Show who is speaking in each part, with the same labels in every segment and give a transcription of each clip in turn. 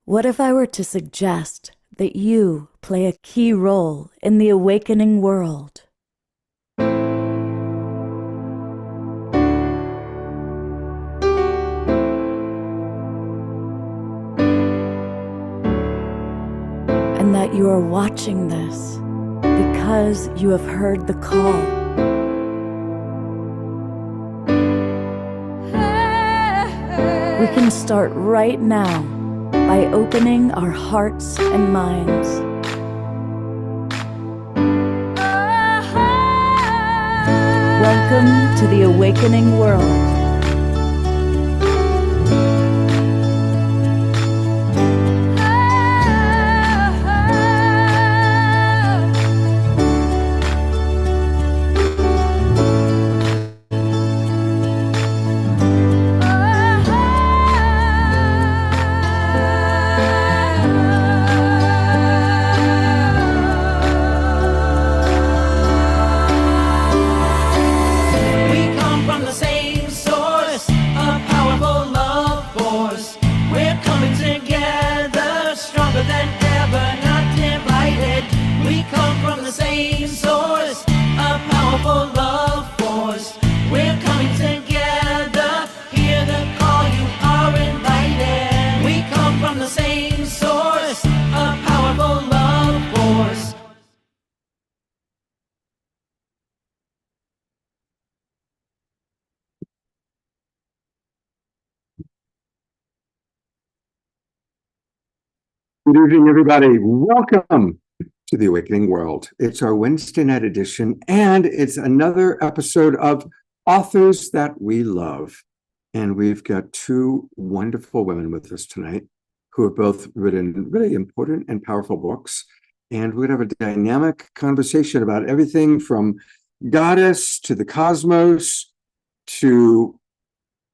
Speaker 1: What if I were to suggest that you play a key role in the awakening world? And that you are watching this because you have heard the call. We can start right now by opening our hearts and minds. Welcome to the awakening world.
Speaker 2: Good evening, everybody. Welcome to the Awakening World. It's our Wednesday night edition, and it's another episode of Authors That We Love. And we've got two wonderful women with us tonight who have both written really important and powerful books. And we're going to have a dynamic conversation about everything from goddess to the cosmos to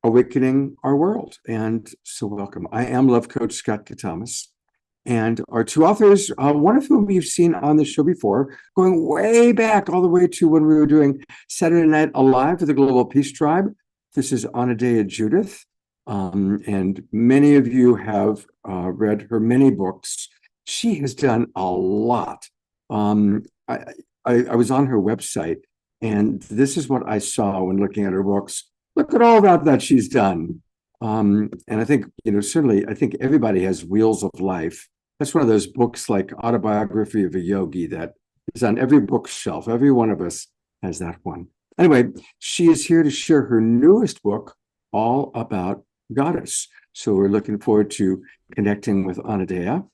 Speaker 2: awakening our world. And so welcome. I am Love Coach Scott Katamas. And our two authors, one of whom you've seen on the show before, going way back all the way to when we were doing Saturday Night Alive for the Global Peace Tribe. This is Anodea Judith. And many of you have read her many books. She has done a lot. I was on her website, and this is what I saw when looking at her books. Look at all that she's done. And I think, certainly, I think everybody has Wheels of Life. That's one of those books like Autobiography of a Yogi that is on every bookshelf. Every one of us has that one. Anyway, she is here to share her newest book, all about goddess. So we're looking forward to connecting with Anodea.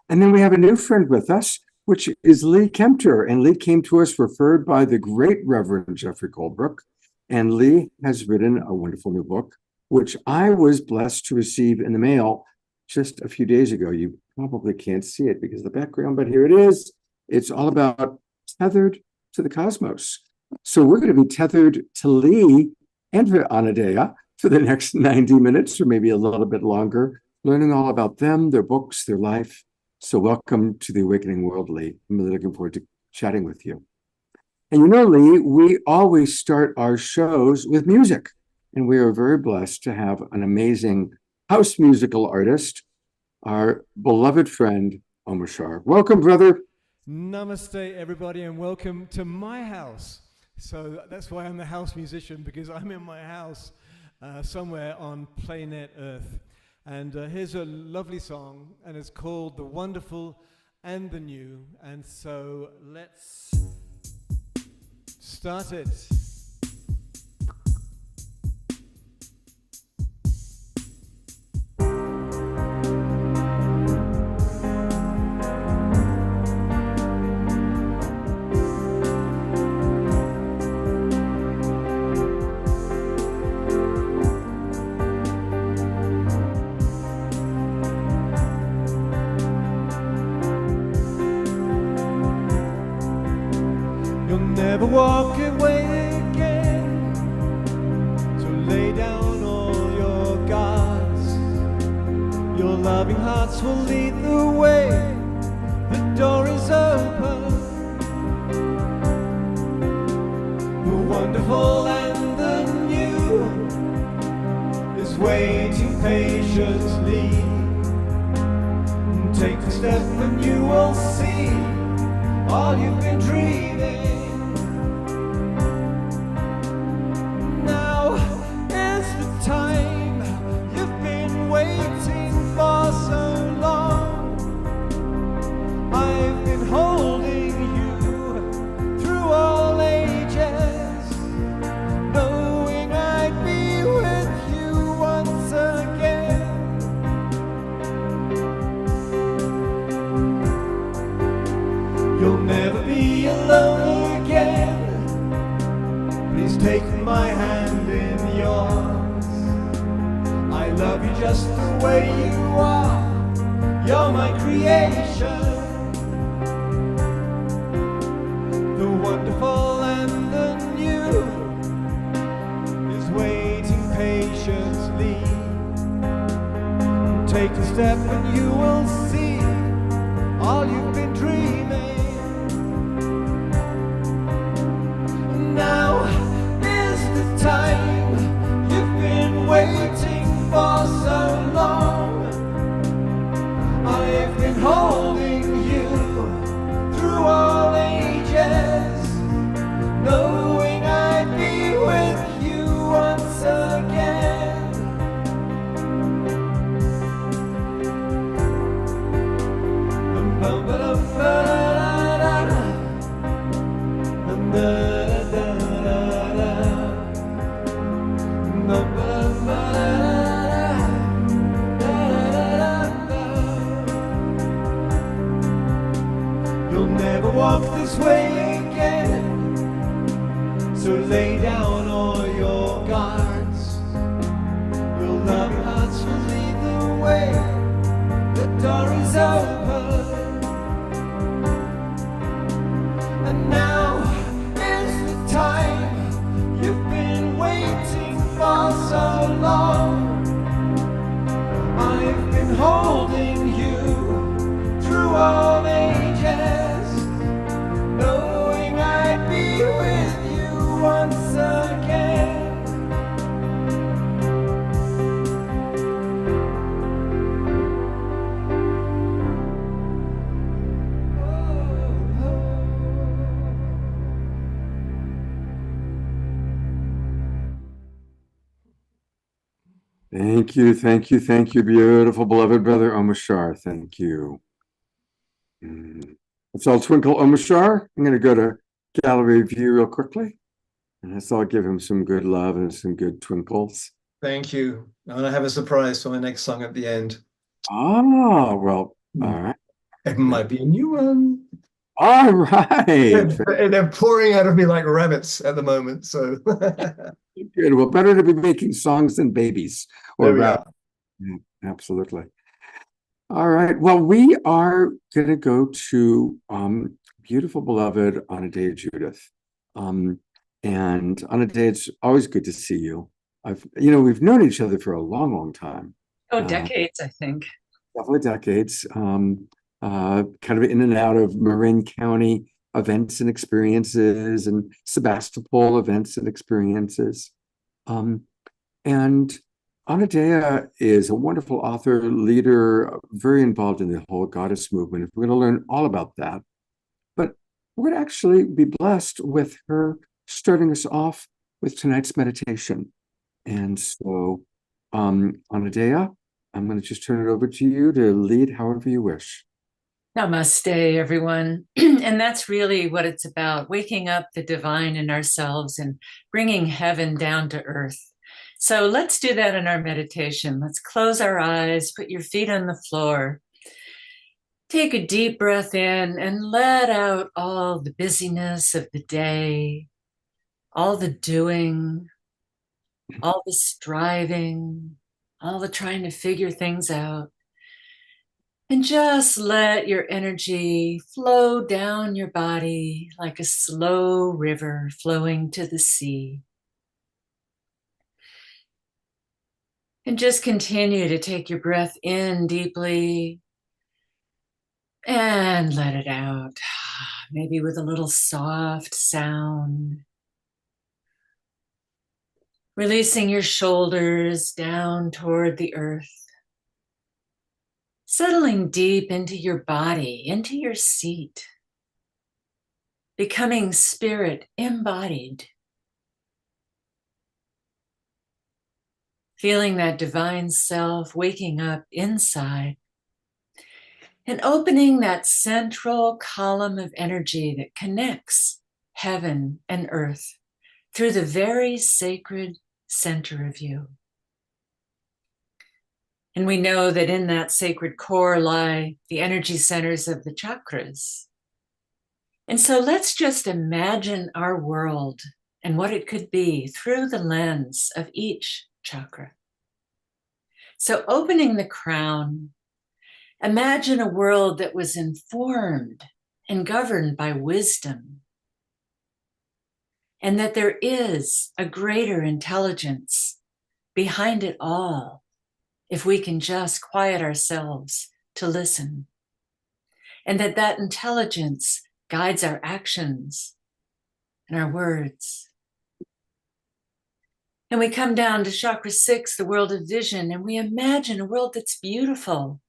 Speaker 2: And then we have a new friend with us, which is Lee Kempter. And Lee came to us referred by the great Reverend Jeffrey Goldbrook. And Lee has written a wonderful new book, which I was blessed to receive in the mail just a few days ago. You probably can't see it because of the background, but here it is. It's all about tethered to the cosmos. So we're going to be tethered to Lee and to Anodea for the next 90 minutes or maybe a little bit longer, learning all about them, their books, their life. So welcome to the Awakening World, Lee. I'm really looking forward to chatting with you. And Lee, we always start our shows with music. And we are very blessed to have an amazing house musical artist, our beloved friend, Omar Shar. Welcome, brother.
Speaker 3: Namaste, everybody, and welcome to my house. So that's why I'm the house musician, because I'm in my house somewhere on planet Earth. And here's a lovely song, and it's called The Wonderful and the New. And so let's start it. Never walk away again. So loving hearts will lead the way. The door is open. The wonderful and the new is waiting patiently. Take the step and you will see all you've been dreaming. Now is the time you've been waiting for so long. I've been holding you through all ages, knowing I'd be with you once again. You'll never be alone again. Please take my hand in yours. I love you just the way you are. You're my creation. The wonderful and the new is waiting patiently. Take a step and you will see all you've been dreaming. Now is the time you've been waiting for so long. I've been holding you through all ages, knowing I'd be with you once again. You'll never walk this way again, so lay down all your guards. Your loving hearts will lead the way. The door is open. And now is the time you've been waiting for so long. I've been holding you through all ages, knowing I'd be with you once again.
Speaker 2: Thank you, beautiful, beloved brother Omashar. Thank you. Let's all twinkle Omashar. I'm going to go to gallery view real quickly. And let's all give him some good love and some good twinkles.
Speaker 4: Thank you. I'm gonna have a surprise for my next song at the end.
Speaker 2: Ah, well, all right.
Speaker 4: It might be a new one.
Speaker 2: All right.
Speaker 4: They're pouring out of me like rabbits at the moment. So
Speaker 2: Good. Well, better to be making songs than babies or
Speaker 4: there we
Speaker 2: rap.
Speaker 4: are.
Speaker 2: Yeah, absolutely. All right. Well, we are going to go to beautiful, beloved Anadea Judith. And Anadea, it's always good to see you. We've known each other for a long, long time.
Speaker 5: Oh, decades, I think.
Speaker 2: Definitely decades. Kind of in and out of Marin County events and experiences and Sebastopol events and experiences. And Anadea is a wonderful author, leader, very involved in the whole goddess movement. We're going to learn all about that. But we're going to actually be blessed with her starting us off with tonight's meditation. And so, Anadea, I'm going to just turn it over to you to lead however you wish.
Speaker 5: Namaste, everyone. And that's really what it's about, waking up the divine in ourselves and bringing heaven down to earth. So let's do that in our meditation. Let's close our eyes, put your feet on the floor. Take a deep breath in and let out all the busyness of the day, all the doing, all the striving, all the trying to figure things out. And just let your energy flow down your body like a slow river flowing to the sea. And just continue to take your breath in deeply and let it out, maybe with a little soft sound. Releasing your shoulders down toward the earth. Settling deep into your body, into your seat. Becoming spirit embodied. Feeling that divine self waking up inside. And opening that central column of energy that connects heaven and earth through the very sacred center of you. And we know that in that sacred core lie the energy centers of the chakras. And so let's just imagine our world and what it could be through the lens of each chakra. So opening the crown, imagine a world that was informed and governed by wisdom, and that there is a greater intelligence behind it all, if we can just quiet ourselves to listen, and that that intelligence guides our actions and our words. And we come down to chakra 6, the world of vision, and we imagine a world that's beautiful,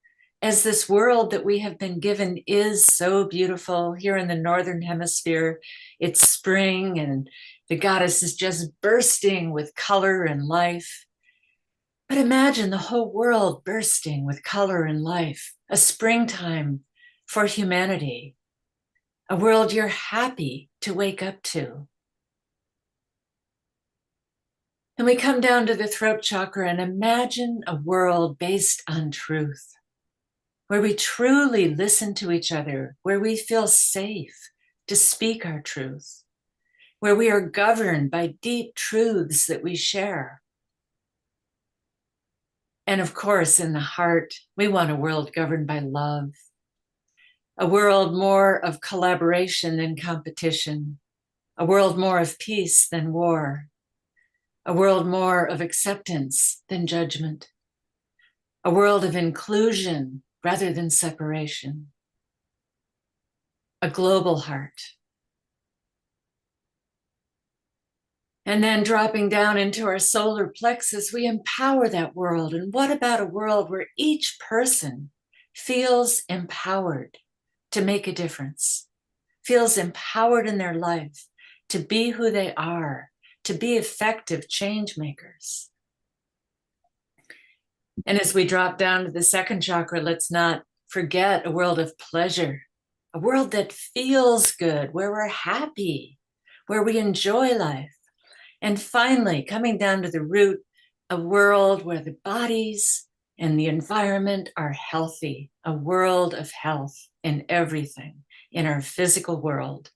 Speaker 5: as this world that we have been given is so beautiful. Here in the Northern Hemisphere, it's spring and the goddess is just bursting with color and life. But imagine the whole world bursting with color and life, a springtime for humanity, a world you're happy to wake up to. And we come down to the throat chakra and imagine a world based on truth, where we truly listen to each other, where we feel safe to speak our truth, where we are governed by deep truths that we share. And of course, in the heart, we want a world governed by love, a world more of collaboration than competition, a world more of peace than war, a world more of acceptance than judgment, a world of inclusion rather than separation, a global heart. And then dropping down into our solar plexus, we empower that world. And what about a world where each person feels empowered to make a difference, feels empowered in their life to be who they are, to be effective change makers? And as we drop down to the second chakra, let's not forget a world of pleasure, a world that feels good, where we're happy, where we enjoy life. And finally, coming down to the root, a world where the bodies and the environment are healthy, a world of health in everything, in our physical world.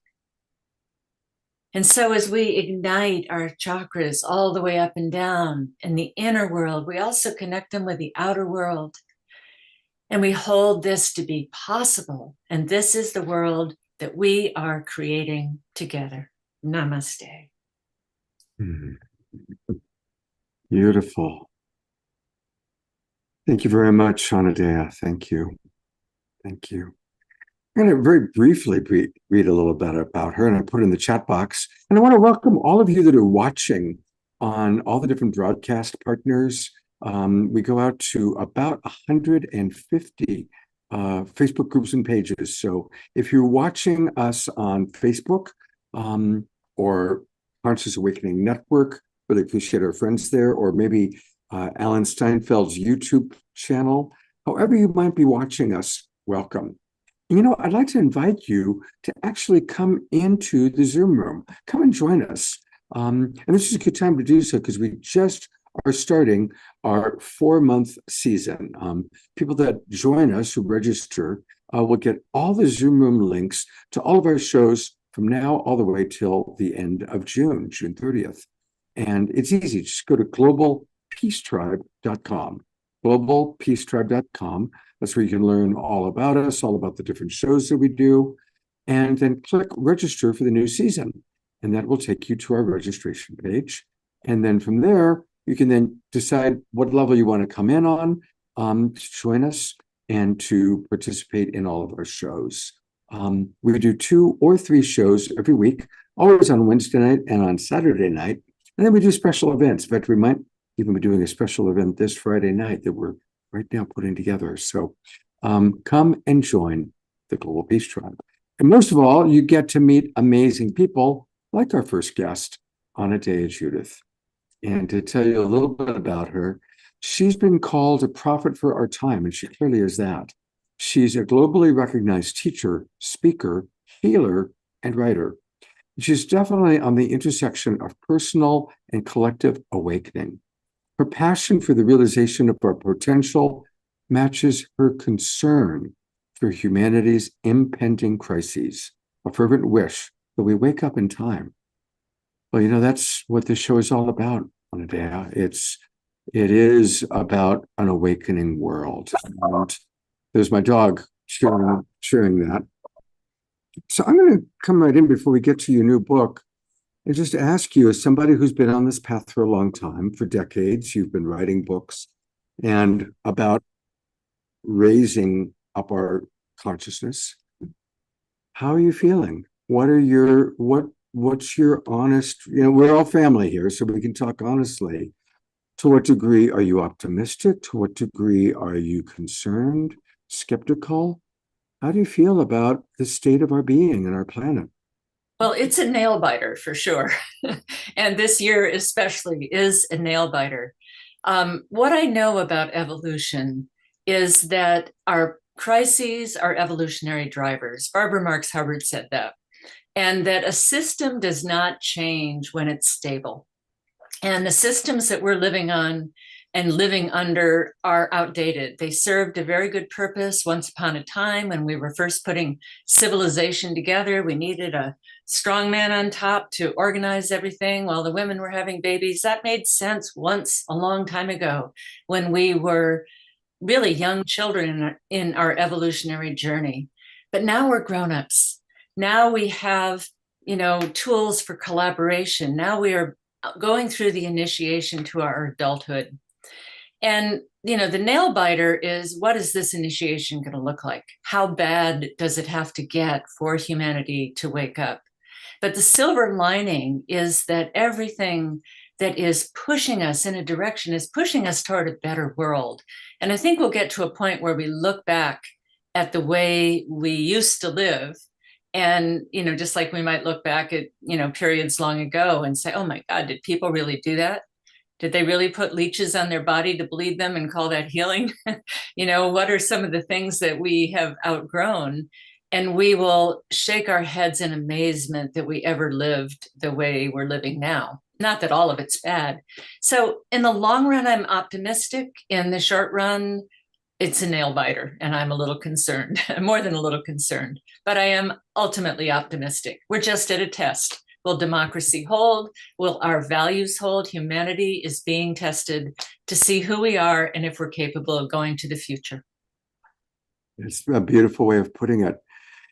Speaker 5: And so as we ignite our chakras all the way up and down in the inner world, we also connect them with the outer world. And we hold this to be possible. And this is the world that we are creating together. Namaste.
Speaker 2: Beautiful. Thank you very much, Shanadea. Thank you. Thank you. I'm going to very briefly read a little bit about her, and I put it in the chat box. And I want to welcome all of you that are watching on all the different broadcast partners. We go out to about 150 Facebook groups and pages. So if you're watching us on Facebook or Conscious Awakening Network, really appreciate our friends there, or maybe Alan Steinfeld's YouTube channel, however you might be watching us, welcome. You know, I'd like to invite you to actually come into the Zoom room. Come and join us. And this is a good time to do so because we just are starting our 4-month season. People that join us who register will get all the Zoom room links to all of our shows from now all the way till the end of June 30th. And it's easy. Just go to globalpeacetribe.com, globalpeacetribe.com. That's where you can learn all about us, all about the different shows that we do, and then click register for the new season. And that will take you to our registration page. And then from there, You can then decide what level you want to come in on, to join us and to participate in all of our shows. We do 2 or 3 shows every week, always on Wednesday night and on Saturday night. And then we do special events. In fact, we might even be doing a special event this Friday night that we're right now putting together. So come and join the Global Peace Tribe. And most of all, you get to meet amazing people like our first guest, Anadea Judith. And to tell you a little bit about her, she's been called a prophet for our time, and she clearly is that. She's a globally recognized teacher, speaker, healer, and writer. She's definitely on the intersection of personal and collective awakening. Her passion for the realization of our potential matches her concern for humanity's impending crises, a fervent wish that we wake up in time. Well, that's what this show is all about, Anadea. It is about an awakening world. And there's my dog cheering that. So I'm going to come right in before we get to your new book and just ask you, as somebody who's been on this path for a long time, for decades, you've been writing books and about raising up our consciousness. How are you feeling? What's your honest, we're all family here, so we can talk honestly. To what degree are you optimistic? To what degree are you concerned, skeptical? How do you feel about the state of our being and our planet?
Speaker 5: Well, it's a nail biter for sure. And this year especially is a nail biter. What I know about evolution is that our crises are evolutionary drivers. Barbara Marx Hubbard said that. And that a system does not change when it's stable. And the systems that we're living on and living under are outdated. They served a very good purpose once upon a time when we were first putting civilization together. We needed a strong man on top to organize everything while the women were having babies. That made sense once a long time ago when we were really young children in our evolutionary journey. But now we're grown-ups. Now we have, tools for collaboration. Now we are going through the initiation to our adulthood. And, the nail biter is, what is this initiation going to look like? How bad does it have to get for humanity to wake up? But the silver lining is that everything that is pushing us in a direction is pushing us toward a better world. And I think we'll get to a point where we look back at the way we used to live. And, just like we might look back at, periods long ago and say, oh my God, did people really do that? Did they really put leeches on their body to bleed them and call that healing? What are some of the things that we have outgrown? And we will shake our heads in amazement that we ever lived the way we're living now. Not that all of it's bad. So in the long run, I'm optimistic. In the short run, it's a nail biter, and I'm a little concerned, more than a little concerned, but I am ultimately optimistic. We're just at a test. Will democracy hold? Will our values hold? Humanity is being tested to see who we are and if we're capable of going to the future.
Speaker 2: It's a beautiful way of putting it.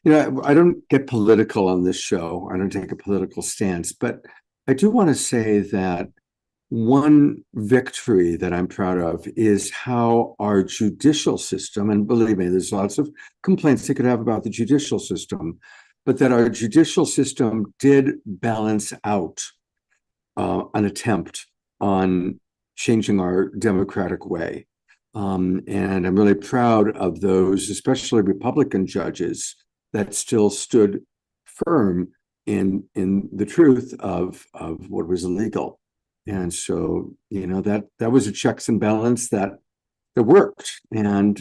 Speaker 2: I don't get political on this show. I don't take a political stance, but I do want to say that one victory that I'm proud of is how our judicial system, and believe me, there's lots of complaints they could have about the judicial system, but that our judicial system did balance out an attempt on changing our democratic way. And I'm really proud of those, especially Republican judges, that still stood firm in the truth of what was illegal. And so, that was a checks and balance that worked. And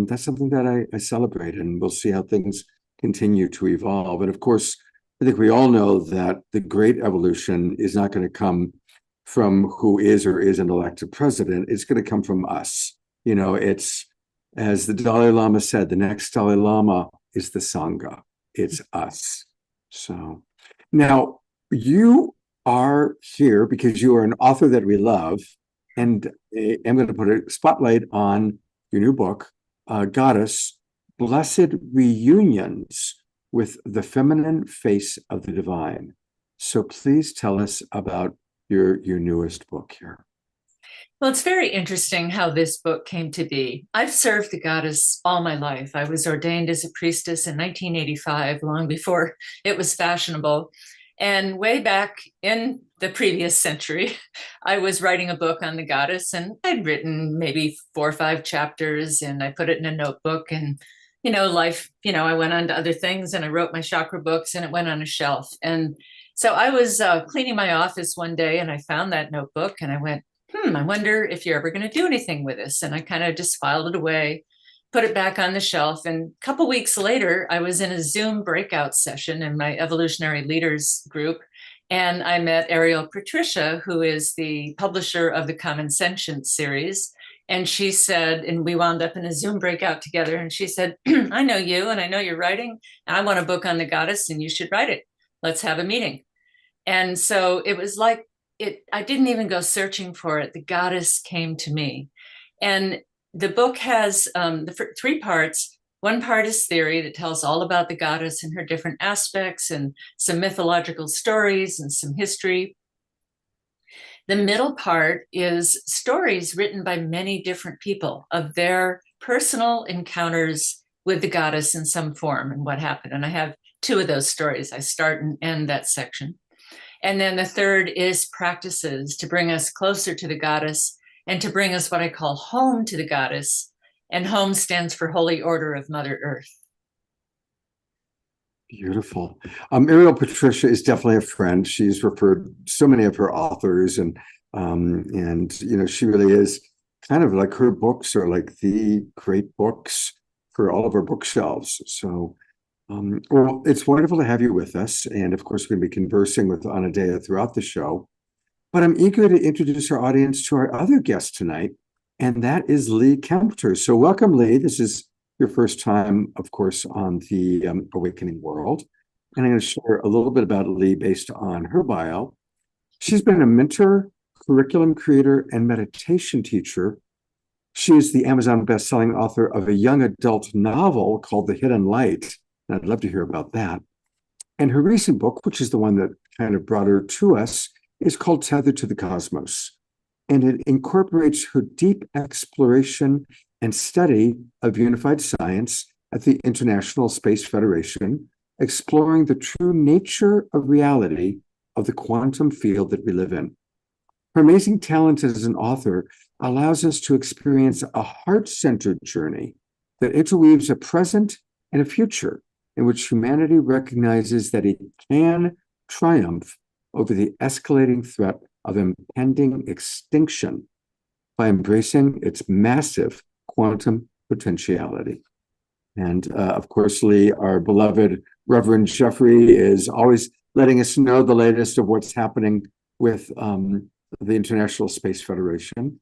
Speaker 2: that's something that I celebrate, and we'll see how things continue to evolve. And of course, I think we all know that the great evolution is not going to come from who is or isn't elected president. It's going to come from us. It's, as the Dalai Lama said, the next Dalai Lama is the Sangha. It's us. So now you are here because you are an author that we love, and I'm going to put a spotlight on your new book, Goddess, Blessed Reunions with the Feminine Face of the Divine. So please tell us about your newest book here.
Speaker 5: Well, it's very interesting how this book came to be. I've served the goddess all my life. I was ordained as a priestess in 1985, long before it was fashionable. And way back in the previous century, I was writing a book on the goddess, and I'd written maybe 4 or 5 chapters, and I put it in a notebook. And, life, I went on to other things, and I wrote my chakra books, and it went on a shelf. And so I was cleaning my office one day, and I found that notebook, and I went, I wonder if you're ever going to do anything with this. And I kind of just filed it away, put it back on the shelf. And a couple weeks later, I was in a Zoom breakout session in my evolutionary leaders group. And I met Ariel Patricia, who is the publisher of the Common Sentience series. And she said, and we wound up in a Zoom breakout together. And she said, I know you, and I know you're writing, and I want a book on the goddess, and you should write it. Let's have a meeting. And so it was like, I didn't even go searching for it. The goddess came to me. And the book has the 3 parts. One part is theory that tells all about the goddess and her different aspects, and some mythological stories and some history. The middle part is stories written by many different people of their personal encounters with the goddess in some form and what happened. And I have 2 of those stories. I start and end that section. And then the third is practices to bring us closer to the goddess and to bring us what I call home to the goddess. And home stands for Holy Order of Mother Earth.
Speaker 2: Beautiful. Ariel Patricia is definitely a friend. She's referred so many of her authors, and she really is kind of like, her books are like the great books for all of our bookshelves. So well, it's wonderful to have you with us. And of course, we're going to be conversing with Anadea throughout the show. But I'm eager to introduce our audience to our other guest tonight, and that is Lee Kempter. So welcome, Lee. This is your first time, of course, on the Awakening World. And I'm going to share a little bit about Lee based on her bio. She's been a mentor, curriculum creator, and meditation teacher. She is the Amazon best-selling author of a young adult novel called The Hidden Light. I'd love to hear about that. And her recent book, which is the one that kind of brought her to us, is called Tethered to the Cosmos. And it incorporates her deep exploration and study of unified science at the International Space Federation, exploring the true nature of reality of the quantum field that we live in. Her amazing talent as an author allows us to experience a heart-centered journey that interweaves a present and a future in which humanity recognizes that it can triumph over the escalating threat of impending extinction by embracing its massive quantum potentiality. And of course, Lee, our beloved Reverend Jeffrey, is always letting us know the latest of what's happening with the International Space Federation.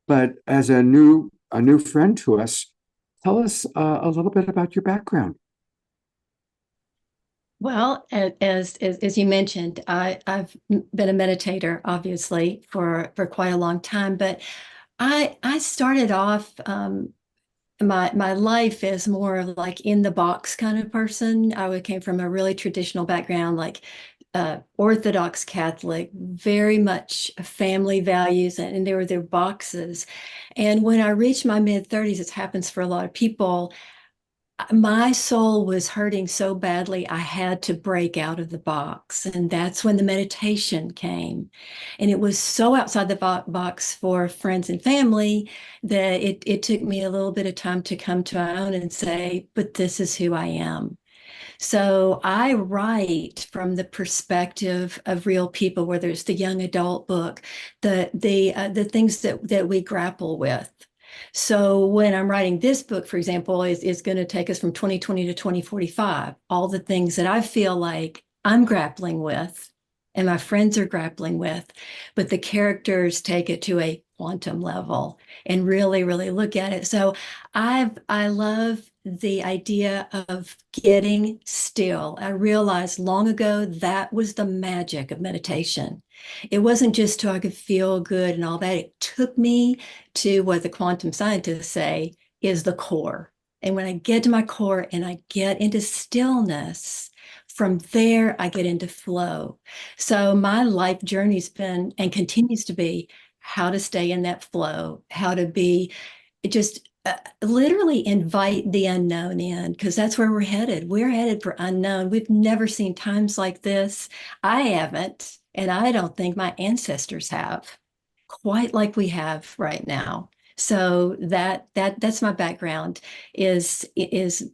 Speaker 2: But as a new friend to us, tell us a little bit about your background.
Speaker 6: Well, as you mentioned, I've been a meditator, obviously, for quite a long time. But I started off my life as more of like in the box kind of person. I came from a really traditional background, like Orthodox Catholic, very much family values, and there were their boxes. And when I reached my mid-30s, it happens for a lot of people, my soul was hurting so badly, I had to break out of the box. And that's when the meditation came. And it was so outside the box for friends and family that it took me a little bit of time to come to my own and say, but this is who I am. So I write from the perspective of real people, whether it's the young adult book, the things that we grapple with. So when I'm writing this book, for example, is going to take us from 2020 to 2045, all the things that I feel like I'm grappling with and my friends are grappling with, but the characters take it to a quantum level and really, really look at it. So I love the idea of getting still. I realized long ago that was the magic of meditation. It wasn't just so I could feel good and all that. It took me to what the quantum scientists say is the core. And when I get to my core and I get into stillness, from there I get into flow. So my life journey's been and continues to be, how to stay in that flow, how to be just literally invite the unknown in, because that's where we're headed. We're headed for unknown. We've never seen times like this. I haven't, and I don't think my ancestors have, quite like we have right now. So that's my background is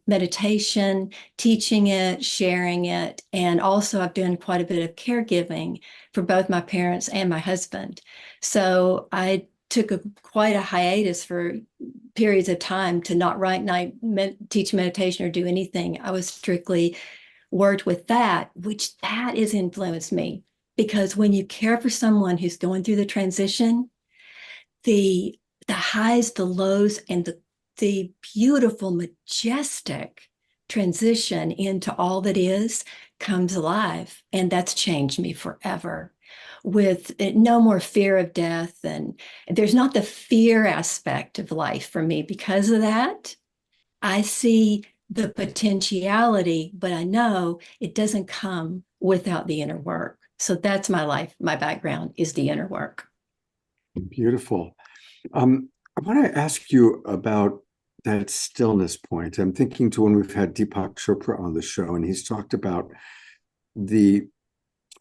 Speaker 6: meditation, teaching it, sharing it, and also I've done quite a bit of caregiving for both my parents and my husband. So I took quite a hiatus for periods of time to not write, teach meditation or do anything. I was strictly worked with that, which that has influenced me, because when you care for someone who's going through the transition, the highs, the lows, and the beautiful, majestic transition into all that is comes alive. And that's changed me forever, with no more fear of death. And there's not the fear aspect of life for me because of that. I see the potentiality, but I know it doesn't come without the inner work. So that's my life. My background is the inner work.
Speaker 2: Beautiful. I want to ask you about that stillness point. I'm thinking to when we've had Deepak Chopra on the show, and he's talked about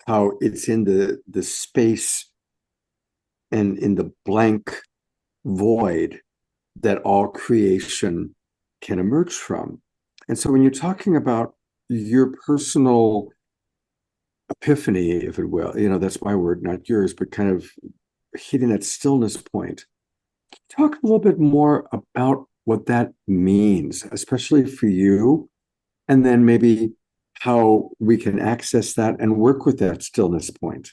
Speaker 2: how it's in the space and in the blank void that all creation can emerge from. And so when you're talking about your personal epiphany, if it will, that's my word, not yours, but kind of hitting that stillness point, talk a little bit more about what that means, especially for you, and then maybe how we can access that and work with that stillness point.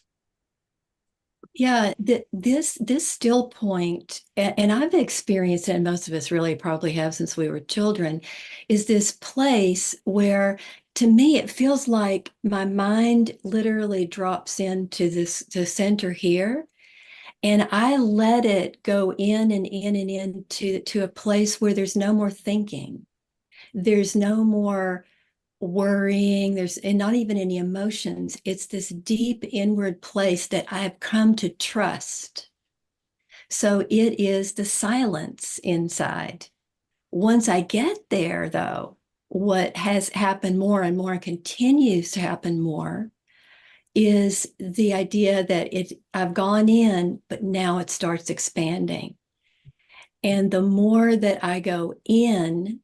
Speaker 6: Yeah, this still point, and I've experienced it, and most of us really probably have since we were children, is this place where, to me, it feels like my mind literally drops into the center here, and I let it go in and in and in to a place where there's no more thinking. There's no more worrying, and not even any emotions. It's this deep inward place that I have come to trust. So it is the silence inside. Once I get there, though, what has happened more and more and continues to happen more is the idea that I've gone in, but now it starts expanding. And the more that I go in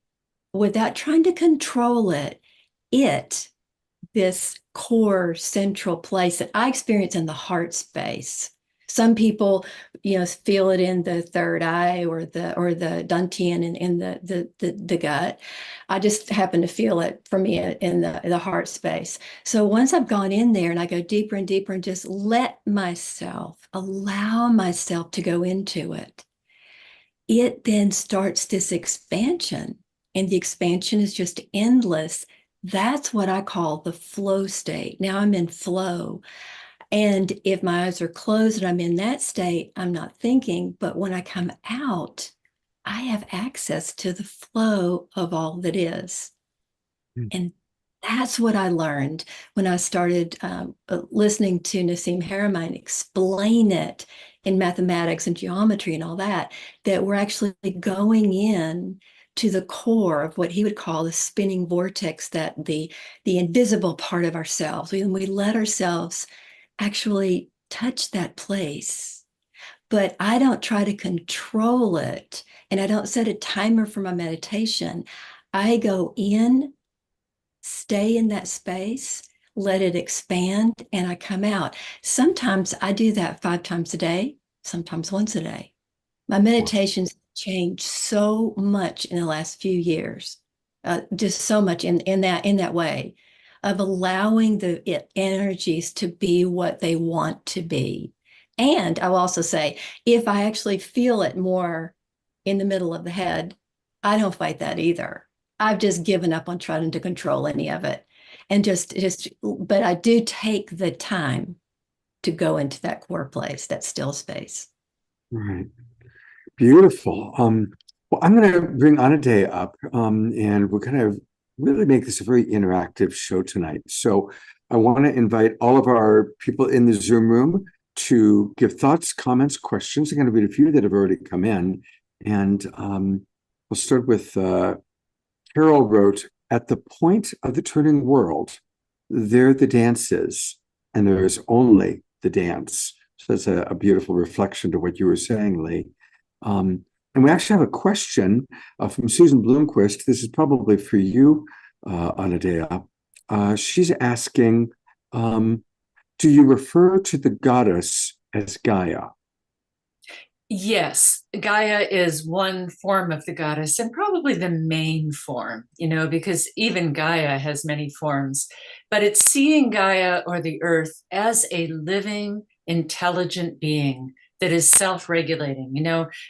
Speaker 6: without trying to control it, this core central place that I experience in the heart space. Some people, feel it in the third eye or the dantian in the gut. I just happen to feel it for me in the heart space. So once I've gone in there and I go deeper and deeper and just allow myself to go into it, it then starts this expansion, and the expansion is just endless. That's what I call the flow state. Now I'm in flow. And if my eyes are closed and I'm in that state, I'm not thinking. But when I come out, I have access to the flow of all that is. And that's what I learned when I started listening to Nassim Haramein explain it in mathematics and geometry and all that we're actually going in to the core of what he would call the spinning vortex, that the invisible part of ourselves. We let ourselves actually touch that place. But I don't try to control it, and I don't set a timer for my meditation. I go in, stay in that space, let it expand, and I come out. Sometimes I do that 5 times a day, sometimes once a day. My meditations changed so much in the last few years, just so much in that way of allowing the energies to be what they want to be. And I'll also say, if I actually feel it more in the middle of the head, I don't fight that either. I've just given up on trying to control any of it, and but I do take the time to go into that core place, that still space.
Speaker 2: Right. Beautiful. Well, I'm going to bring Anaday up, and we're going to really make this a very interactive show tonight. So I want to invite all of our people in the Zoom room to give thoughts, comments, questions. I'm going to read a few that have already come in. And we'll start with Carol wrote, "At the point of the turning world, there the dance is, and there is only the dance." So that's a beautiful reflection to what you were saying, Lee. And we actually have a question from Susan Bloomquist. This is probably for you, Anadea. She's asking, do you refer to the goddess as Gaia?
Speaker 5: Yes, Gaia is one form of the goddess and probably the main form, because even Gaia has many forms. But it's seeing Gaia or the earth as a living, intelligent being that is self-regulating.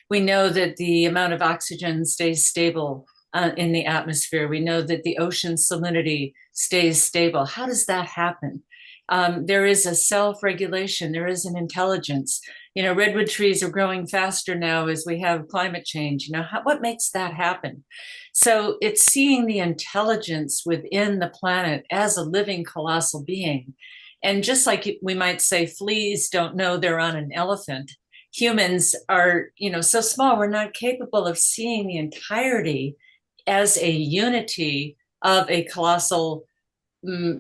Speaker 5: We know that the amount of oxygen stays stable in the atmosphere. We know that the ocean salinity stays stable. How does that happen? There is a self-regulation. There is an intelligence. Redwood trees are growing faster now as we have climate change. What makes that happen? So it's seeing the intelligence within the planet as a living colossal being. And just like we might say fleas don't know they're on an elephant, humans are, so small, we're not capable of seeing the entirety as a unity of a colossal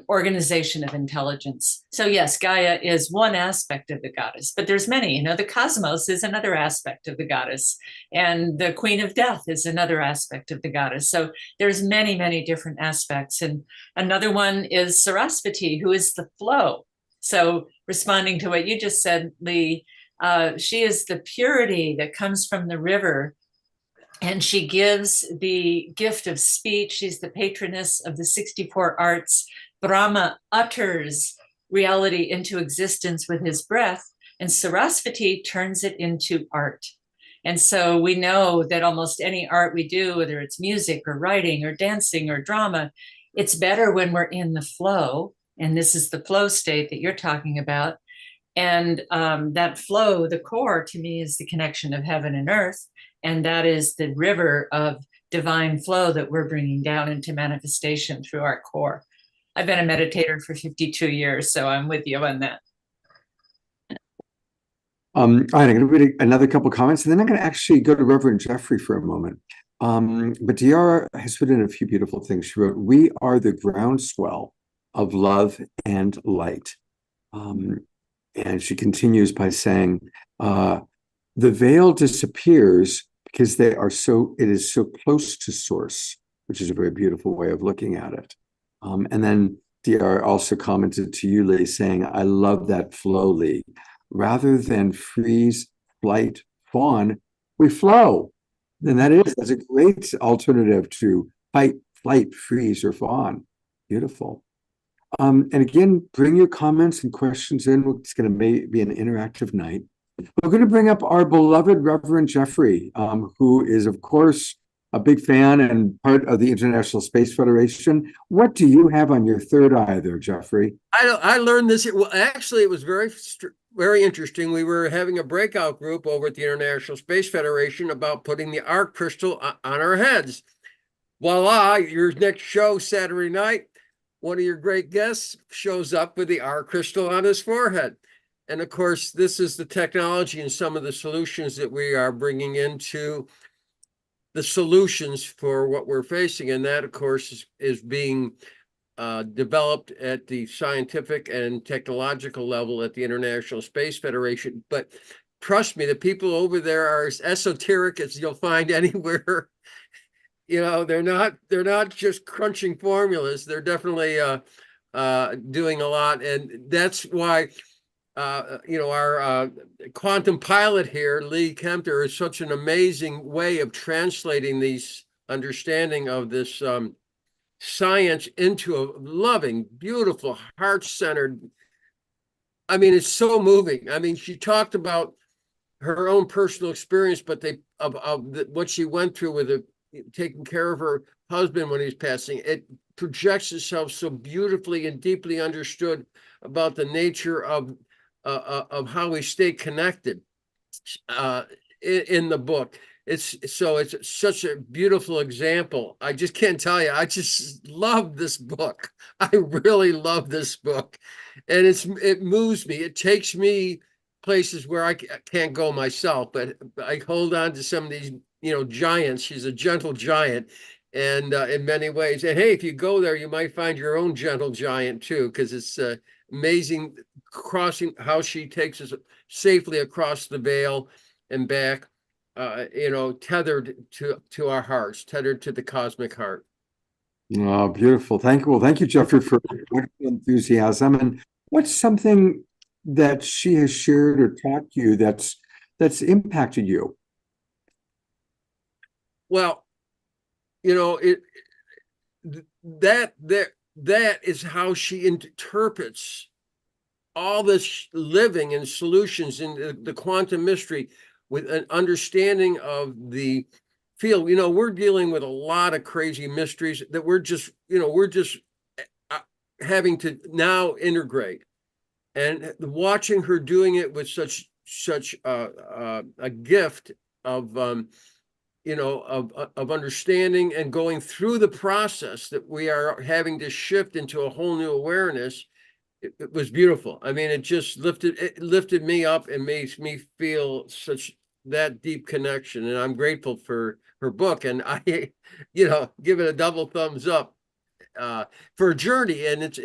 Speaker 5: organization of intelligence. So yes, Gaia is one aspect of the goddess, but there's many. The cosmos is another aspect of the goddess, and the Queen of Death is another aspect of the goddess. So there's many, many different aspects. And another one is Sarasvati, who is the flow. So responding to what you just said, Lee, she is the purity that comes from the river. And she gives the gift of speech. She's the patroness of the 64 arts. Brahma utters reality into existence with his breath, and Sarasvati turns it into art. And so we know that almost any art we do, whether it's music or writing or dancing or drama, it's better when we're in the flow. And this is the flow state that you're talking about. And that flow, the core to me, is the connection of heaven and earth. And that is the river of divine flow that we're bringing down into manifestation through our core. I've been a meditator for 52 years, so I'm with you on that.
Speaker 2: All right, I'm going to read another couple comments, and then I'm going to actually go to Reverend Jeffrey for a moment. But Diara has put in a few beautiful things. She wrote, "We are the groundswell of love and light." And she continues by saying, "The veil disappears because it is so close to source," which is a very beautiful way of looking at it. And then DR also commented to you, Lee, saying, "I love that flow, Lee. Rather than freeze, flight, fawn, we flow." And that's a great alternative to fight, flight, freeze, or fawn. Beautiful. And again, bring your comments and questions in. It's going to be an interactive night. We're going to bring up our beloved Reverend Jeffrey, who is, of course, a big fan and part of the International Space Federation. What do you have on your third eye there, Jeffrey?
Speaker 7: I learned this. Well, actually, it was very interesting. We were having a breakout group over at the International Space Federation about putting the arc crystal on our heads. Voila, your next show Saturday night, one of your great guests shows up with the arc crystal on his forehead. And of course, this is the technology and some of the solutions that we are bringing into the solutions for what we're facing. And that, of course, is being developed at the scientific and technological level at the International Space Federation. But trust me, the people over there are as esoteric as you'll find anywhere. They're not just crunching formulas. They're definitely doing a lot. And that's why our quantum pilot here, Lee Kempter, is such an amazing way of translating these understanding of this science into a loving, beautiful, heart-centered. I mean, it's so moving. I mean, she talked about her own personal experience, but what she went through with taking care of her husband when he was passing. It projects itself so beautifully and deeply understood about the nature of how we stay connected in the book. It's such a beautiful example. I just can't tell you. I just love this book. I really love this book, and it moves me. It takes me places where I can't go myself, but I hold on to some of these, giants. She's a gentle giant, and in many ways. And hey, if you go there, you might find your own gentle giant too, because it's amazing crossing how she takes us safely across the veil and back, tethered to our hearts, tethered to the cosmic heart.
Speaker 2: Oh, beautiful. Thank you. Well, thank you, Jeffrey, for your enthusiasm. And what's something that she has shared or taught you that's impacted you?
Speaker 7: Well, that is how she interprets all this living and solutions in the quantum mystery with an understanding of the field. We're dealing with a lot of crazy mysteries that we're just having to now integrate, and watching her doing it with such a gift of of understanding and going through the process that we are having to shift into a whole new awareness. It was beautiful. I mean, it lifted me up and makes me feel such that deep connection. And I'm grateful for her book. And I, give it a double thumbs up for a journey. And that's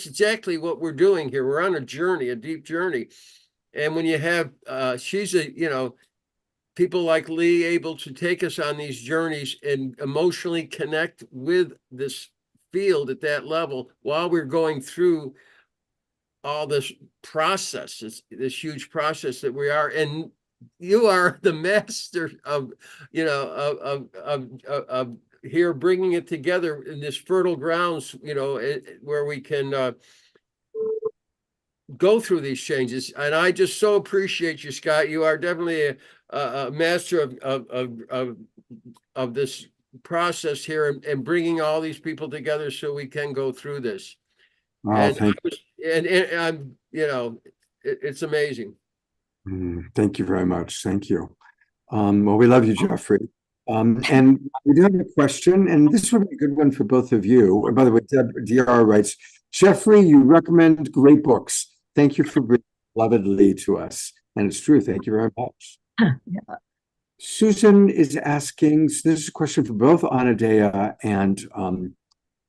Speaker 7: exactly what we're doing here. We're on a journey, a deep journey. And when you have, people like Lee able to take us on these journeys and emotionally connect with this field at that level while we're going through all this process, this huge process that we are. And you are the master of here bringing it together in this fertile grounds, where we can go through these changes. And I just so appreciate you, Scott. You are definitely a master of this process here, and bringing all these people together so we can go through this.
Speaker 2: Oh,
Speaker 7: And
Speaker 2: thank
Speaker 7: I'm, it's amazing.
Speaker 2: Thank you very much. Thank you. Well, we love you, Jeffrey. And we do have a question, and this would be a good one for both of you. And by the way, DR writes, Jeffrey, you recommend great books. Thank you for bringing beloved Lee to us. And it's true. Thank you very much.
Speaker 6: Yeah.
Speaker 2: Susan is asking, so this is a question for both Anadea and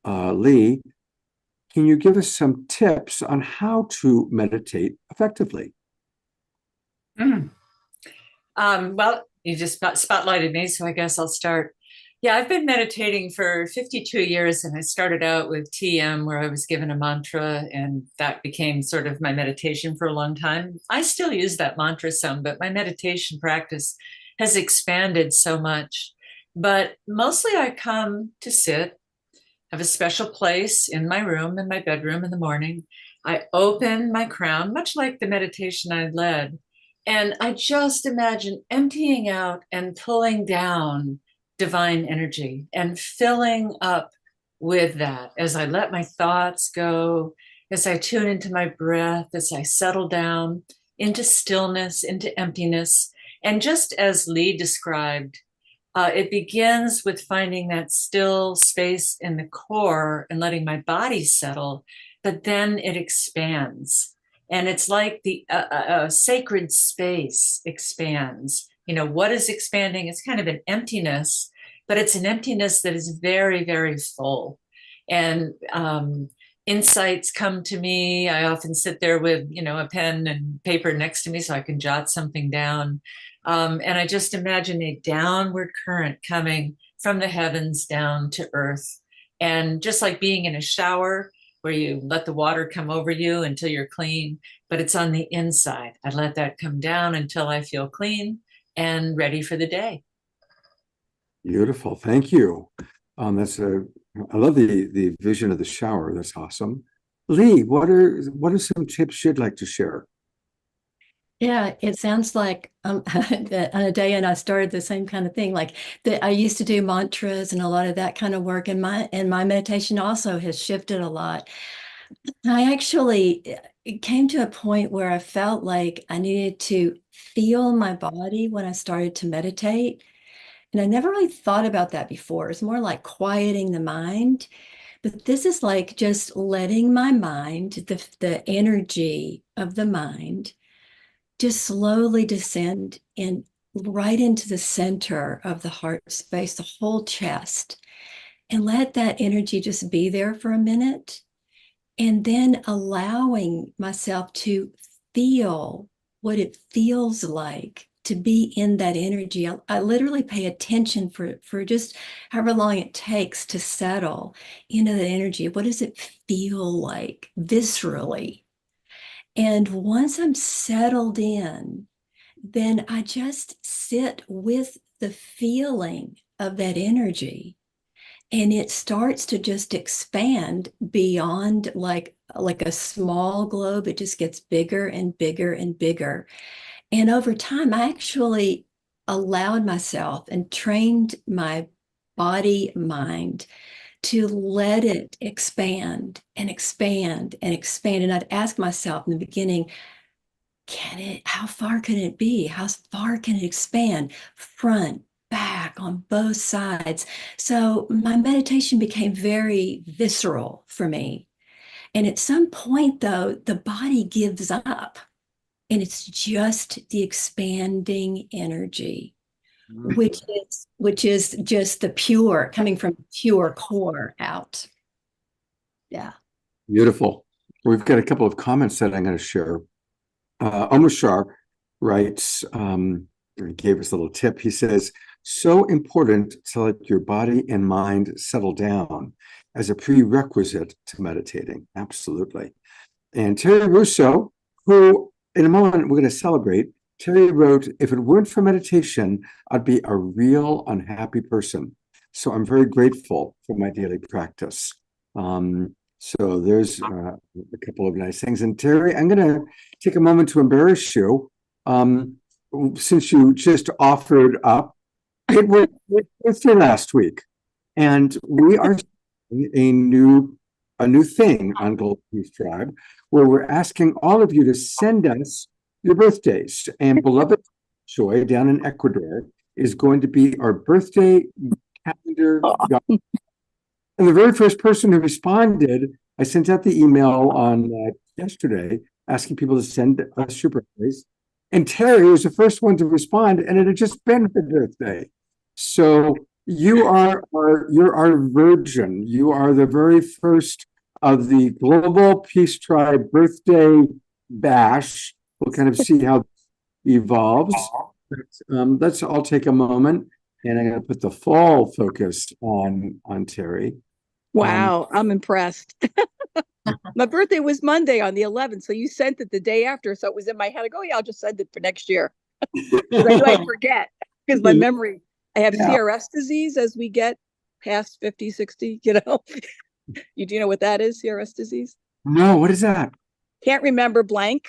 Speaker 2: Lee. Can you give us some tips on how to meditate effectively?
Speaker 5: Well, you just spotlighted me, so I guess I'll start. Yeah, I've been meditating for 52 years, and I started out with TM, where I was given a mantra, and that became sort of my meditation for a long time. I still use that mantra some, but my meditation practice has expanded so much. But mostly I come to sit, have a special place in my room, in my bedroom in the morning. I open my crown, much like the meditation I led, and I just imagine emptying out and pulling down divine energy and filling up with that as I let my thoughts go, as I tune into my breath, as I settle down into stillness, into emptiness. And just as Lee described, it begins with finding that still space in the core and letting my body settle, but then it expands. And it's like the sacred space expands. What is expanding? It's kind of an emptiness, but it's an emptiness that is very, very full. And insights come to me. I often sit there with, a pen and paper next to me so I can jot something down. And I just imagine a downward current coming from the heavens down to earth. And just like being in a shower where you let the water come over you until you're clean, but it's on the inside. I let that come down until I feel clean and ready for the day.
Speaker 2: Beautiful. Thank you. I love the vision of the shower. That's awesome. Lee, what are some tips you'd like to share?
Speaker 6: Yeah, it sounds like that Anadea and I started the same kind of thing. Like that, I used to do mantras and a lot of that kind of work, and my meditation also has shifted a lot. I actually it came to a point where I felt like I needed to feel my body when I started to meditate. And I never really thought about that before. It's more like quieting the mind. But this is like just letting my mind, the energy of the mind, just slowly descend in right into the center of the heart space, the whole chest, and let that energy just be there for a minute. And then allowing myself to feel what it feels like to be in that energy. I literally pay attention for just however long it takes to settle into that energy. What does it feel like viscerally? And once I'm settled in, then I just sit with the feeling of that energy. And it starts to just expand beyond like a small globe. It just gets bigger and bigger and bigger. And over time, I actually allowed myself and trained my body, mind to let it expand and expand and expand. And I'd ask myself in the beginning, how far can it be? How far can it expand? Front, back, on both sides. So my meditation became very visceral for me. And at some point, though, the body gives up and it's just the expanding energy, which is just the pure coming from pure core out. Yeah.
Speaker 2: Beautiful. We've got a couple of comments that I'm going to share. Omushar writes, he gave us a little tip. He says, so important to let your body and mind settle down as a prerequisite to meditating. Absolutely. And Terry Russo, who in a moment we're going to celebrate, Terry wrote, if it weren't for meditation, I'd be a real unhappy person. So I'm very grateful for my daily practice. So there's a couple of nice things. And Terry, I'm going to take a moment to embarrass you. Since you just offered up, it was Thursday last week, and we are a new thing on Global Peace Tribe, where we're asking all of you to send us your birthdays. And beloved Joy down in Ecuador is going to be our birthday calendar. And the very first person who responded, I sent out the email on yesterday asking people to send us your birthdays. And Terry was the first one to respond, and it had just been her birthday. So you're our virgin. You are the very first of the Global Peace Tribe birthday bash. We'll kind of see how it evolves. Let's all take a moment, and I'm going to put the full focus on Terry.
Speaker 8: Wow, I'm impressed. My birthday was Monday on the 11th, so you sent it the day after, so it was in my head. I go, yeah, I'll just send it for next year. Because I know I forget, because my memory, I have CRS disease as we get past 50, 60, you know. Do you know what that is, CRS disease?
Speaker 2: No, what is that?
Speaker 8: Can't remember blank.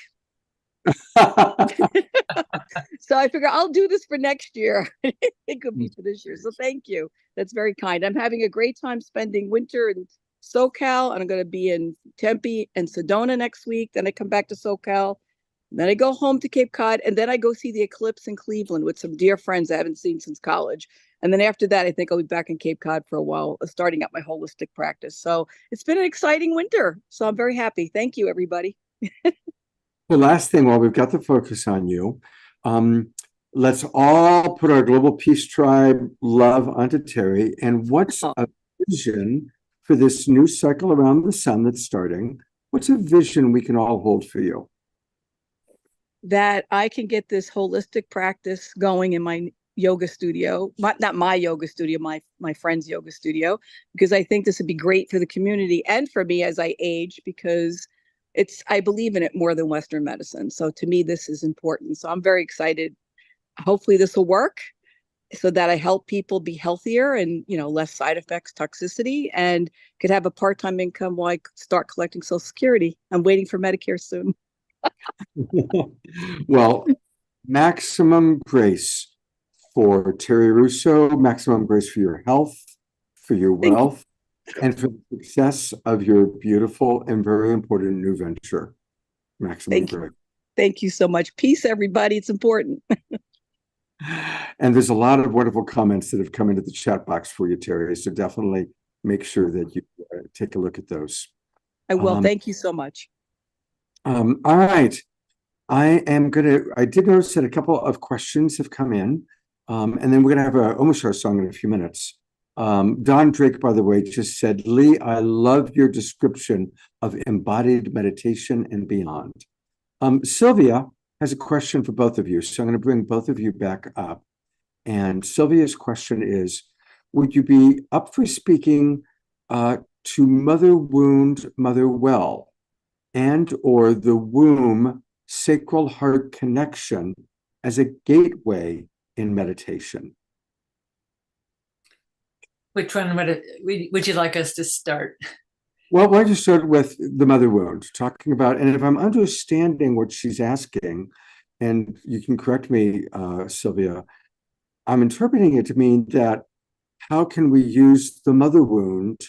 Speaker 8: So I figure I'll do this for next year. It could be for this year. So thank you. That's very kind. I'm having a great time spending winter in SoCal, and I'm going to be in Tempe and Sedona next week. Then I come back to SoCal. Then I go home to Cape Cod, and then I go see the eclipse in Cleveland with some dear friends I haven't seen since college. And then after that, I think I'll be back in Cape Cod for a while, starting up my holistic practice. So it's been an exciting winter. So I'm very happy. Thank you, everybody.
Speaker 2: The last thing, while we've got the focus on you, let's all put our Global Peace Tribe love onto Terry. And what's a vision for this new cycle around the sun that's starting? What's a vision we can all hold for you?
Speaker 8: That I can get this holistic practice going in my yoga studio, not my yoga studio, my friend's yoga studio, because I think this would be great for the community and for me as I age, because I believe in it more than Western medicine. So to me, this is important. So I'm very excited. Hopefully this will work so that I help people be healthier and, less side effects, toxicity, and could have a part-time income while I start collecting Social Security. I'm waiting for Medicare soon.
Speaker 2: Well, maximum grace for Terry Russo, maximum grace for your health, for your wealth, and for the success of your beautiful and very important new venture. Maximum grace.
Speaker 8: Thank you so much. Peace, everybody. It's important.
Speaker 2: And there's a lot of wonderful comments that have come into the chat box for you, Terry. So definitely make sure that you take a look at those.
Speaker 8: I will. Thank you so much.
Speaker 2: All right. I did notice that a couple of questions have come in. And then we're going to have a Omashar song in a few minutes. Don Drake, by the way, just said, Lee, I love your description of embodied meditation and beyond. Sylvia has a question for both of you. So I'm going to bring both of you back up. And Sylvia's question is, would you be up for speaking to Mother Wound, Mother Well, and or the womb sacral heart connection as a gateway in meditation?
Speaker 5: Which one would you like us to start?
Speaker 2: Well, why don't you start with the mother wound, talking about, and if I'm understanding what she's asking, and you can correct me, Sylvia, I'm interpreting it to mean that how can we use the mother wound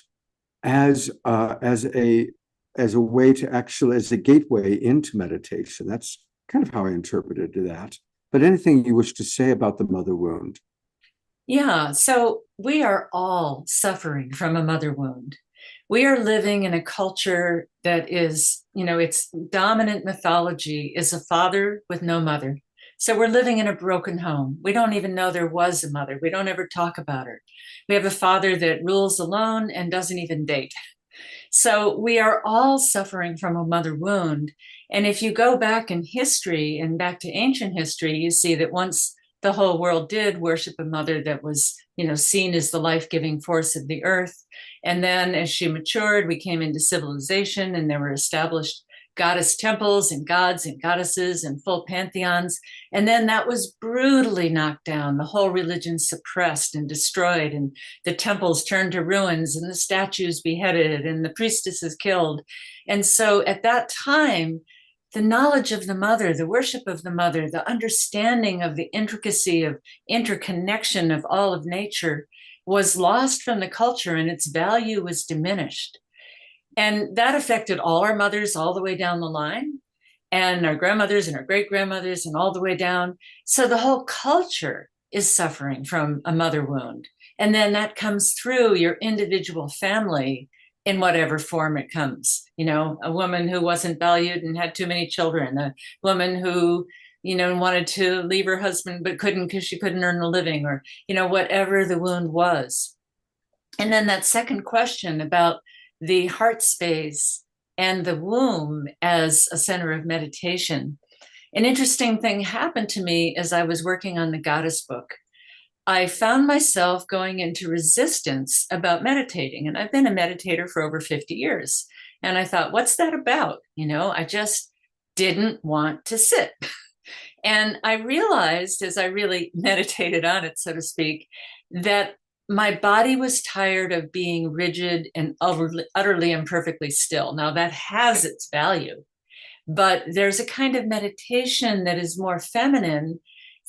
Speaker 2: as a way to actually, as a gateway into meditation? That's kind of how I interpreted that. But anything you wish to say about the mother wound?
Speaker 5: Yeah, so we are all suffering from a mother wound. We are living in a culture that is, its dominant mythology is a father with no mother. So we're living in a broken home. We don't even know there was a mother. We don't ever talk about her. We have a father that rules alone and doesn't even date. So we are all suffering from a mother wound. And if you go back in history and back to ancient history, you see that once the whole world did worship a mother that was, seen as the life-giving force of the earth. And then as she matured, we came into civilization and there were established goddess temples and gods and goddesses and full pantheons. And then that was brutally knocked down. The whole religion suppressed and destroyed, and the temples turned to ruins and the statues beheaded and the priestesses killed. And so at that time, the knowledge of the mother, the worship of the mother, the understanding of the intricacy of interconnection of all of nature was lost from the culture, and its value was diminished. And that affected all our mothers all the way down the line, and our grandmothers and our great-grandmothers and all the way down. So the whole culture is suffering from a mother wound. And then that comes through your individual family in whatever form it comes. A woman who wasn't valued and had too many children, a woman who, wanted to leave her husband but couldn't because she couldn't earn a living, or, whatever the wound was. And then that second question about the heart space and the womb as a center of meditation. An interesting thing happened to me as I was working on the Goddess book. I found myself going into resistance about meditating. And I've been a meditator for over 50 years. And I thought, what's that about? I just didn't want to sit. And I realized as I really meditated on it, so to speak, that my body was tired of being rigid and utterly imperfectly still. Now that has its value, but there's a kind of meditation that is more feminine,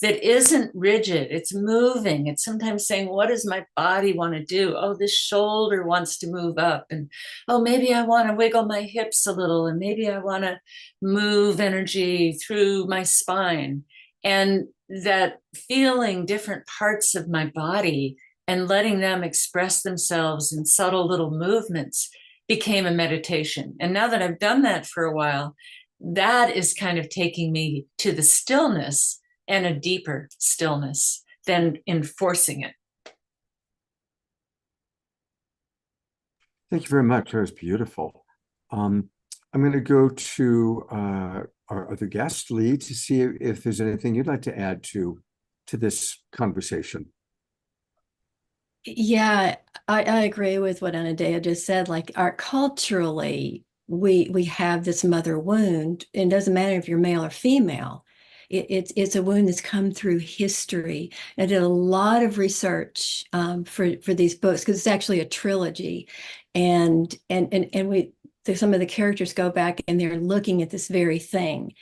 Speaker 5: that isn't rigid. It's moving. It's sometimes saying, what does my body want to do? Oh, this shoulder wants to move up. And, oh, maybe I want to wiggle my hips a little. And maybe I want to move energy through my spine. And that feeling different parts of my body and letting them express themselves in subtle little movements became a meditation. And now that I've done that for a while, that is kind of taking me to the stillness, and a deeper stillness than enforcing it.
Speaker 2: Thank you very much. That was beautiful. I'm going to go to our other guest, Lee, to see if there's anything you'd like to add to this conversation.
Speaker 6: Yeah, I agree with what Anadea just said. Like, culturally, we have this mother wound. It doesn't matter if you're male or female. It's a wound that's come through history. I did a lot of research for these books, because it's actually a trilogy, and some of the characters go back and they're looking at this very thing.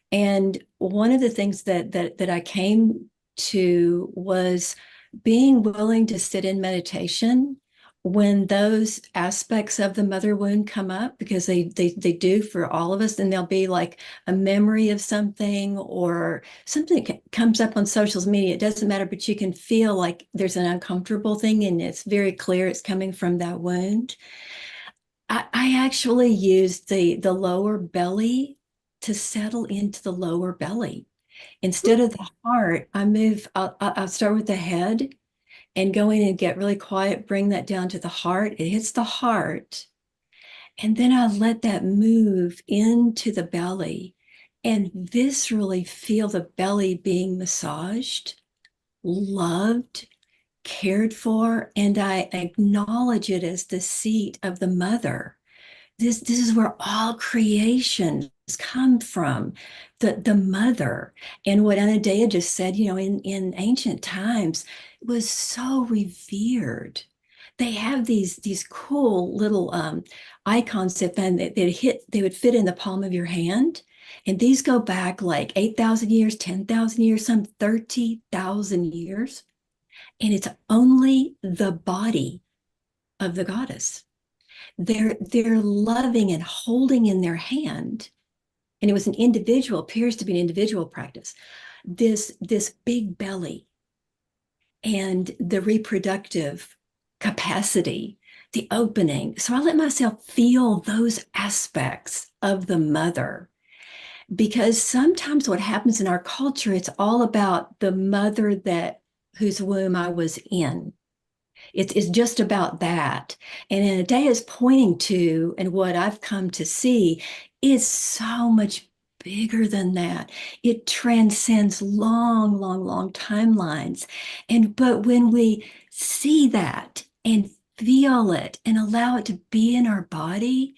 Speaker 6: And one of the things that I came to was being willing to sit in meditation when those aspects of the mother wound come up, because they do for all of us. And there'll be like a memory of something, or something comes up on social media. It doesn't matter, but you can feel like there's an uncomfortable thing, and it's very clear it's coming from that wound. I actually used the lower belly to settle into the lower belly. Instead of the heart, I'll start with the head and go in and get really quiet, bring that down to the heart. It hits the heart. And then I let that move into the belly and viscerally feel the belly being massaged, loved, cared for, and I acknowledge it as the seat of the mother. This is where all creations come from, the mother. And what Anadea just said, in ancient times, was so revered. They have these cool little icons that they would fit in the palm of your hand. And these go back like 8,000 years, 10,000 years, some 30,000 years. And it's only the body of the goddess. They're loving and holding in their hand. And it was appears to be an individual practice, this big belly and the reproductive capacity, the opening. So I let myself feel those aspects of the mother, because sometimes what happens in our culture, it's all about the mother whose womb I was in. It's just about that. And Anadea is pointing to, and what I've come to see, is so much bigger than that. It transcends long, long, long timelines. But when we see that and feel it and allow it to be in our body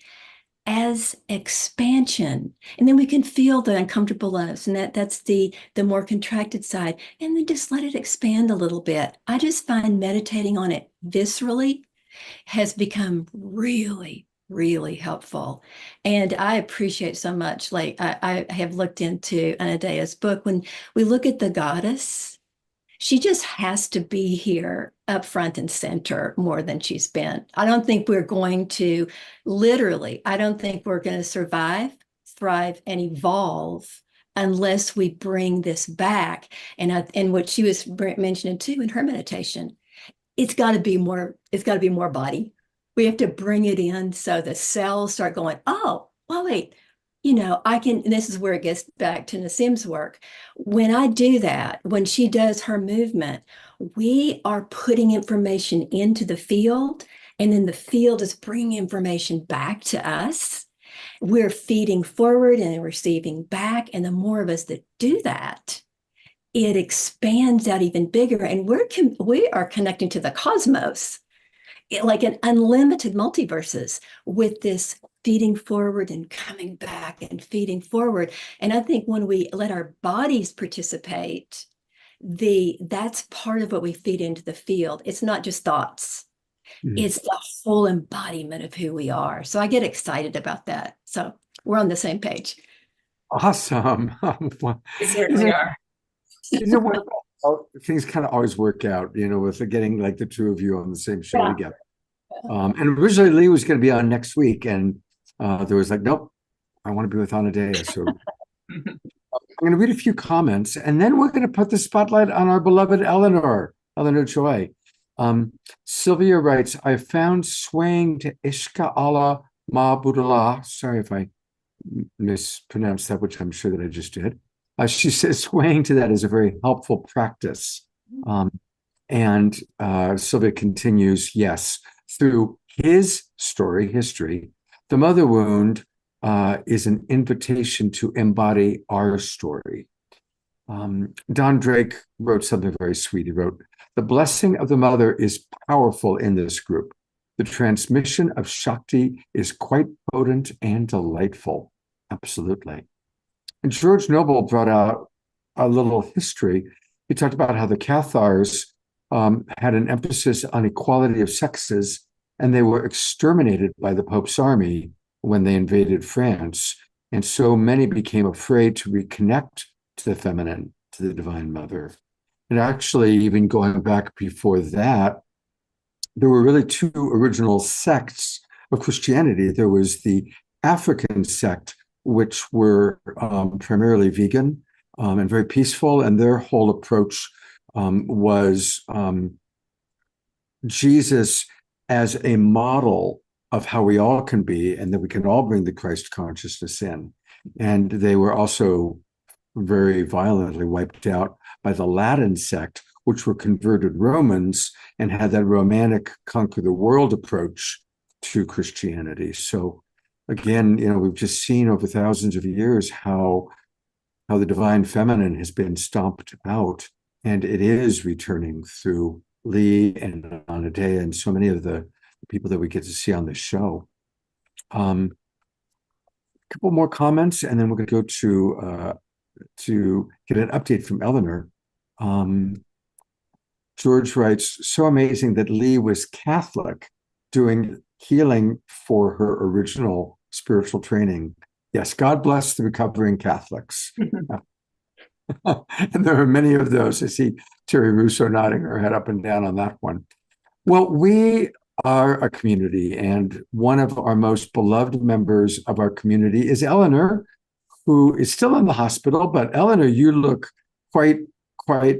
Speaker 6: as expansion, and then we can feel the uncomfortableness, and that's the more contracted side, and then just let it expand a little bit. I just find meditating on it viscerally has become really, really helpful. And I appreciate so much, like I have looked into Anadea's book. When we look at the goddess, she just has to be here up front and center more than she's been. I don't think we're going to survive, thrive, and evolve unless we bring this back. And what she was mentioning too in her meditation, it's got to be more body. We have to bring it in so the cells start going, oh, well, wait, and this is where it gets back to Nassim's work. When I do that, when she does her movement, we are putting information into the field, and then the field is bringing information back to us. We're feeding forward and receiving back. And the more of us that do that, it expands out even bigger. And we are connecting to the cosmos, like an unlimited multiverses, with this feeding forward and coming back and feeding forward. And I think when we let our bodies participate, that's part of what we feed into the field. It's not just thoughts. It's the whole embodiment of who we are. So I get excited about that. So we're on the same page.
Speaker 2: Awesome.
Speaker 5: We certainly are.
Speaker 2: Things kind of always work out, with getting like the two of you on the same show
Speaker 6: Yeah.
Speaker 2: together. And originally Lee was going to be on next week, and there was like, nope, I want to be with Anadea. So I'm going to read a few comments, and then we're going to put the spotlight on our beloved Eleanor Choi. Sylvia writes, I found swaying to Ishka Allah Ma Budala. Sorry if I mispronounced that, which I'm sure that I just did. She says swaying to that is a very helpful practice. And Sylvia continues, yes, through his history, the mother wound is an invitation to embody our story. Don Drake wrote something very sweet. He wrote, the blessing of the mother is powerful in this group. The transmission of Shakti is quite potent and delightful. Absolutely. And George Noble brought out a little history. He talked about how the Cathars had an emphasis on equality of sexes, and they were exterminated by the Pope's army when they invaded France. And so many became afraid to reconnect to the feminine, to the Divine Mother. And actually, even going back before that, there were really two original sects of Christianity. There was the African sect, which were primarily vegan and very peaceful, and their whole approach was Jesus as a model of how we all can be, and that we can all bring the Christ consciousness in. And they were also very violently wiped out by the Latin sect, which were converted Romans and had that romantic conquer the world approach to Christianity. So again, we've just seen over thousands of years how the divine feminine has been stomped out, and it is returning through Lee and Anadea and so many of the people that we get to see on this show. A couple more comments, and then we're going to go to get an update from Eleanor. George writes, so amazing that Lee was Catholic doing healing for her original spiritual training. Yes, God bless the recovering Catholics. And there are many of those. I see Terry Russo nodding her head up and down on that one. Well, we are a community, and one of our most beloved members of our community is Eleanor, who is still in the hospital. But Eleanor, you look quite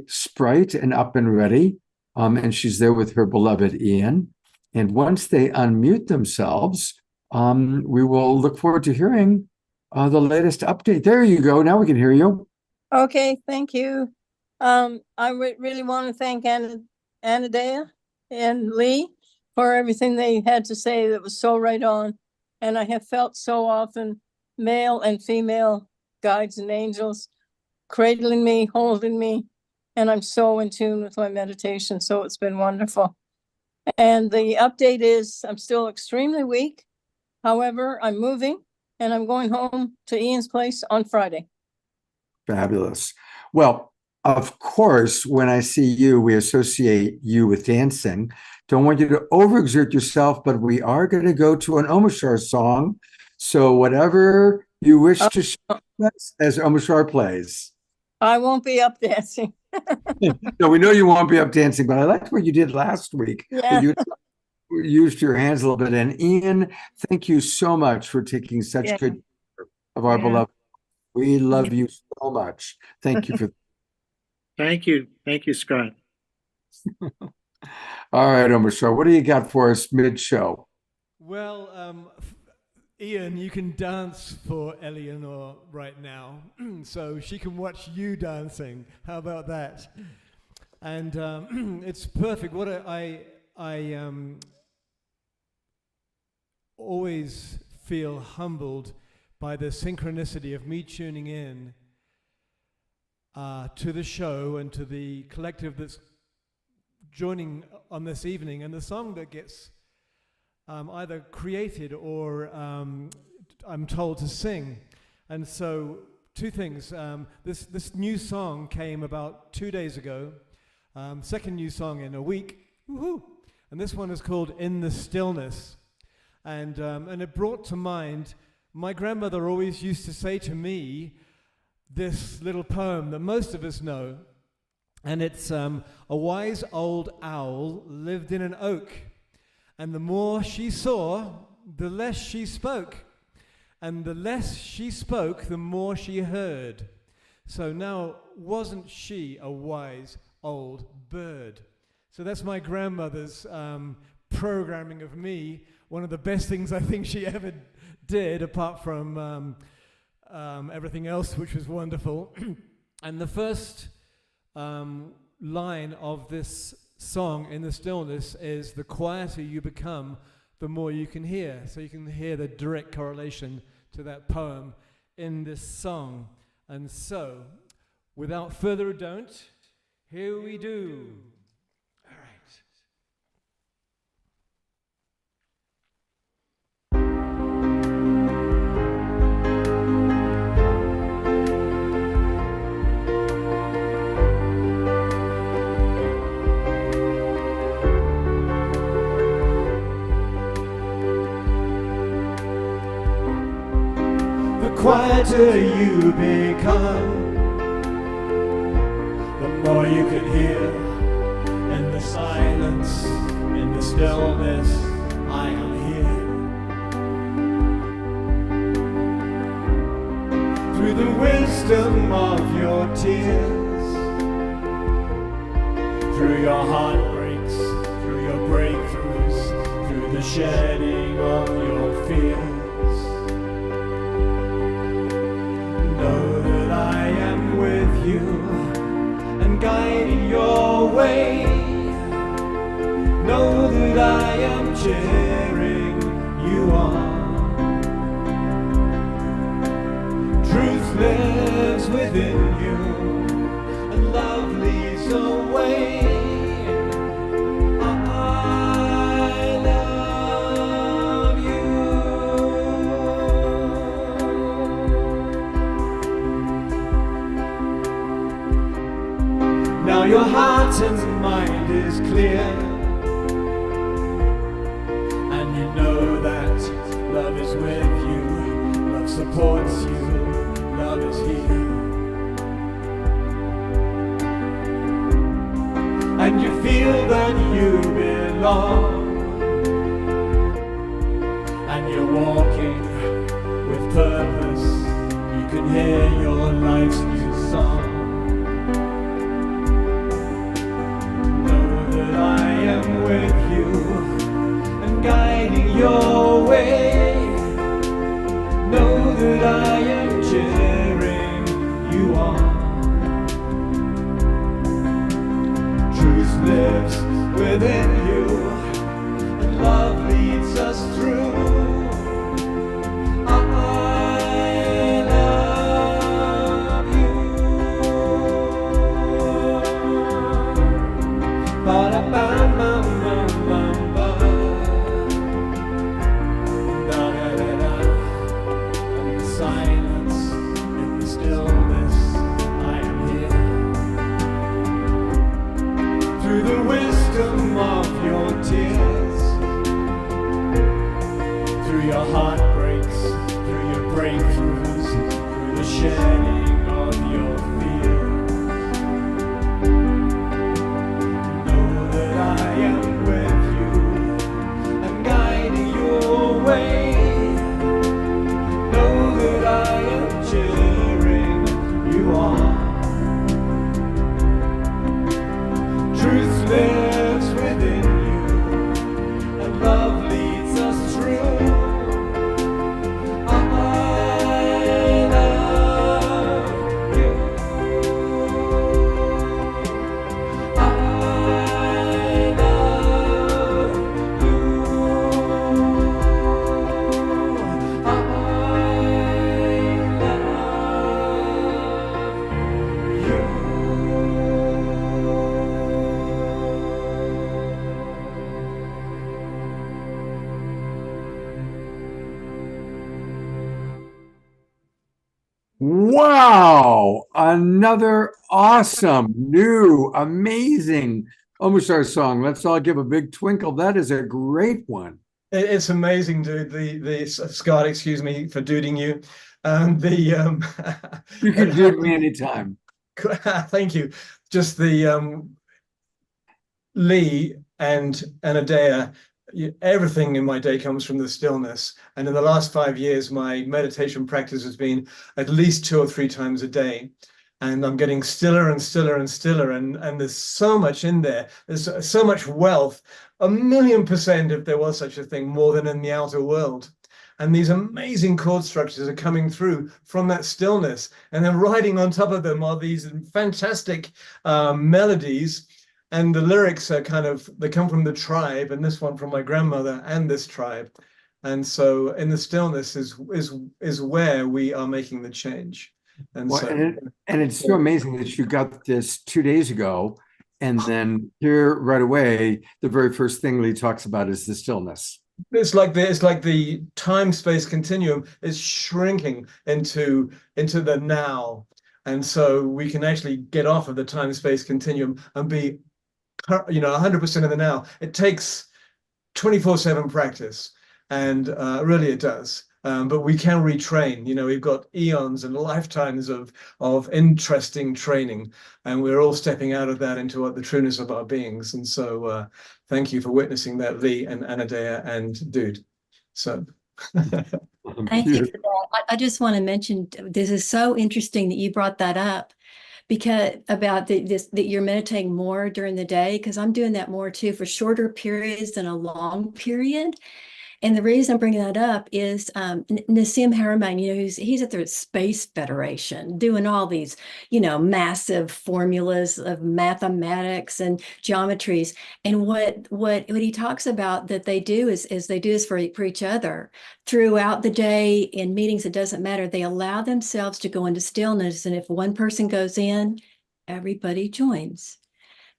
Speaker 2: sprite and up and ready. And she's there with her beloved Ian. And once they unmute themselves, we will look forward to hearing the latest update. There you go. Now we can hear you.
Speaker 9: Okay, thank you. Really want to thank Anadea and Lee for everything they had to say that was so right on. And I have felt so often male and female guides and angels cradling me, holding me, and I'm so in tune with my meditation. So it's been wonderful. And the update is I'm still extremely weak. However, I'm moving and I'm going home to Ian's place on Friday.
Speaker 2: Fabulous. Well, of course, when I see you, we associate you with dancing. Don't want you to overexert yourself, but we are going to go to an Omashar song. So whatever you wish to show us as Omashar plays.
Speaker 9: I won't be up dancing.
Speaker 2: No, we know you won't be up dancing, but I liked what you did last week.
Speaker 9: Yeah.
Speaker 2: You used your hands a little bit. And Ian, thank you so much for taking such good care of our beloved. We love you so much. Thank you for
Speaker 10: Thank you. Thank you, Scott.
Speaker 2: All right, Omashar, what do you got for us mid-show?
Speaker 3: Well, Ian, you can dance for Eleanor right now, so she can watch you dancing. How about that? And it's perfect. What I always feel humbled by the synchronicity of me tuning in to the show and to the collective that's joining on this evening, and the song that gets either created or I'm told to sing. And so two things. This new song came about 2 days ago, second new song in a week. Woohoo! And this one is called In the Stillness. And it brought to mind, my grandmother always used to say to me this little poem that most of us know. And it's a wise old owl lived in an oak. And the more she saw, the less she spoke. And the less she spoke, the more she heard. So now, wasn't she a wise old bird? So that's my grandmother's programming of me. One of the best things I think she ever did, apart from everything else, which was wonderful. And the first line of this song, In the Stillness, is the quieter you become, the more you can hear. So you can hear the direct correlation to that poem in this song. And so, without further ado, here we do. All right. The quieter you become, the more you can hear. In the silence, in the stillness, I am here. Through the wisdom of your tears, through your heartbreaks, through your breakthroughs, through the shedding of your fears. way. Know that I am cheering you on. Truth lives within you, and love leads the way. I love you. Now your heart and mind is clear, and you know that love is with you, love supports you, love is here. And you feel that you belong, and you're walking with purpose. You can hear your life's new song. Know that I am with you and guiding your way. Know that I am cheering you on. Truth lives within you, and love leads us through. I love you. Ba-da-ba-ba-ba-ba-ba. Da-da-da-da. In the silence, in the stillness, I am here. Through the wisdom of your tears, through your heartbreaks, through your breakthroughs, through the shedding of your fears. Know that I am with you and guiding your way. Know that I am cheering you on. Truth lives within you, and love leads us through. I love you. I love
Speaker 2: Wow, another awesome, new, amazing Omoshar song. Let's all give a big twinkle. That is a great one.
Speaker 4: It's amazing, dude. The Scott, excuse me for duding you. The
Speaker 2: You can dude me anytime.
Speaker 4: thank you. Just the Lee and Anadea, everything in my day comes from the stillness. And in the last 5 years, my meditation practice has been at least 2 or 3 times a day. And I'm getting stiller and stiller and stiller. And there's so much in there. There's so much wealth, 1,000,000% if there was such a thing, more than in the outer world. And these amazing chord structures are coming through from that stillness. And then riding on top of them are these fantastic melodies. And the lyrics are they come from the tribe, and this one from my grandmother and this tribe. And so in the stillness is where we are making the change. And
Speaker 2: Well,
Speaker 4: so
Speaker 2: and it's so amazing that you got this 2 days ago, and then here right away, the very first thing Lee talks about is the stillness.
Speaker 4: it's like the time-space continuum is shrinking into the now. And so we can actually get off of the time-space continuum and be 100% in the now. It takes 24/7 practice, and really it does. But we can retrain. We've got eons and lifetimes of interesting training, and we're all stepping out of that into the trueness of our beings. And so thank you for witnessing that, Lee and Anadea and Dude. So
Speaker 6: Thank you for that. I just want to mention, this is so interesting that you brought that up, because about that you're meditating more during the day, because I'm doing that more too, for shorter periods than a long period. And the reason I'm bringing that up is Nassim Haramein, he's at the Space Federation doing all these, massive formulas of mathematics and geometries. And what he talks about that they do is they do this for each other throughout the day in meetings. It doesn't matter. They allow themselves to go into stillness. And if one person goes in, everybody joins.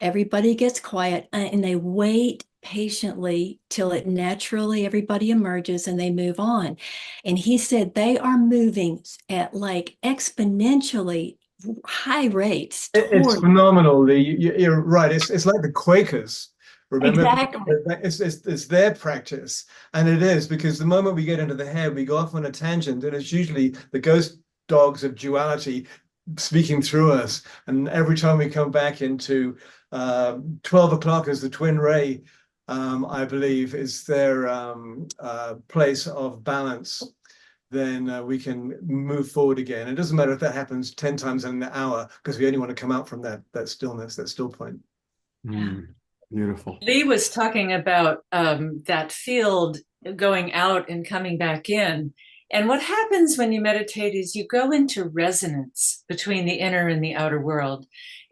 Speaker 6: Everybody gets quiet and they wait patiently till it naturally everybody emerges and they move on. And he said they are moving at like exponentially high rates
Speaker 4: It's
Speaker 6: toward
Speaker 4: phenomenal. You're right. It's like the Quakers. Remember,
Speaker 6: exactly.
Speaker 4: it's their practice, and it is because the moment we get into the head, we go off on a tangent, and it's usually the ghost dogs of duality speaking through us. And every time we come back into 12 o'clock as the twin ray, I believe, is their place of balance, then we can move forward again. It doesn't matter if that happens 10 times in an hour, because we only want to come out from that stillness, that still point.
Speaker 2: Beautiful.
Speaker 5: Lee was talking about that field going out and coming back in. And what happens when you meditate is you go into resonance between the inner and the outer world.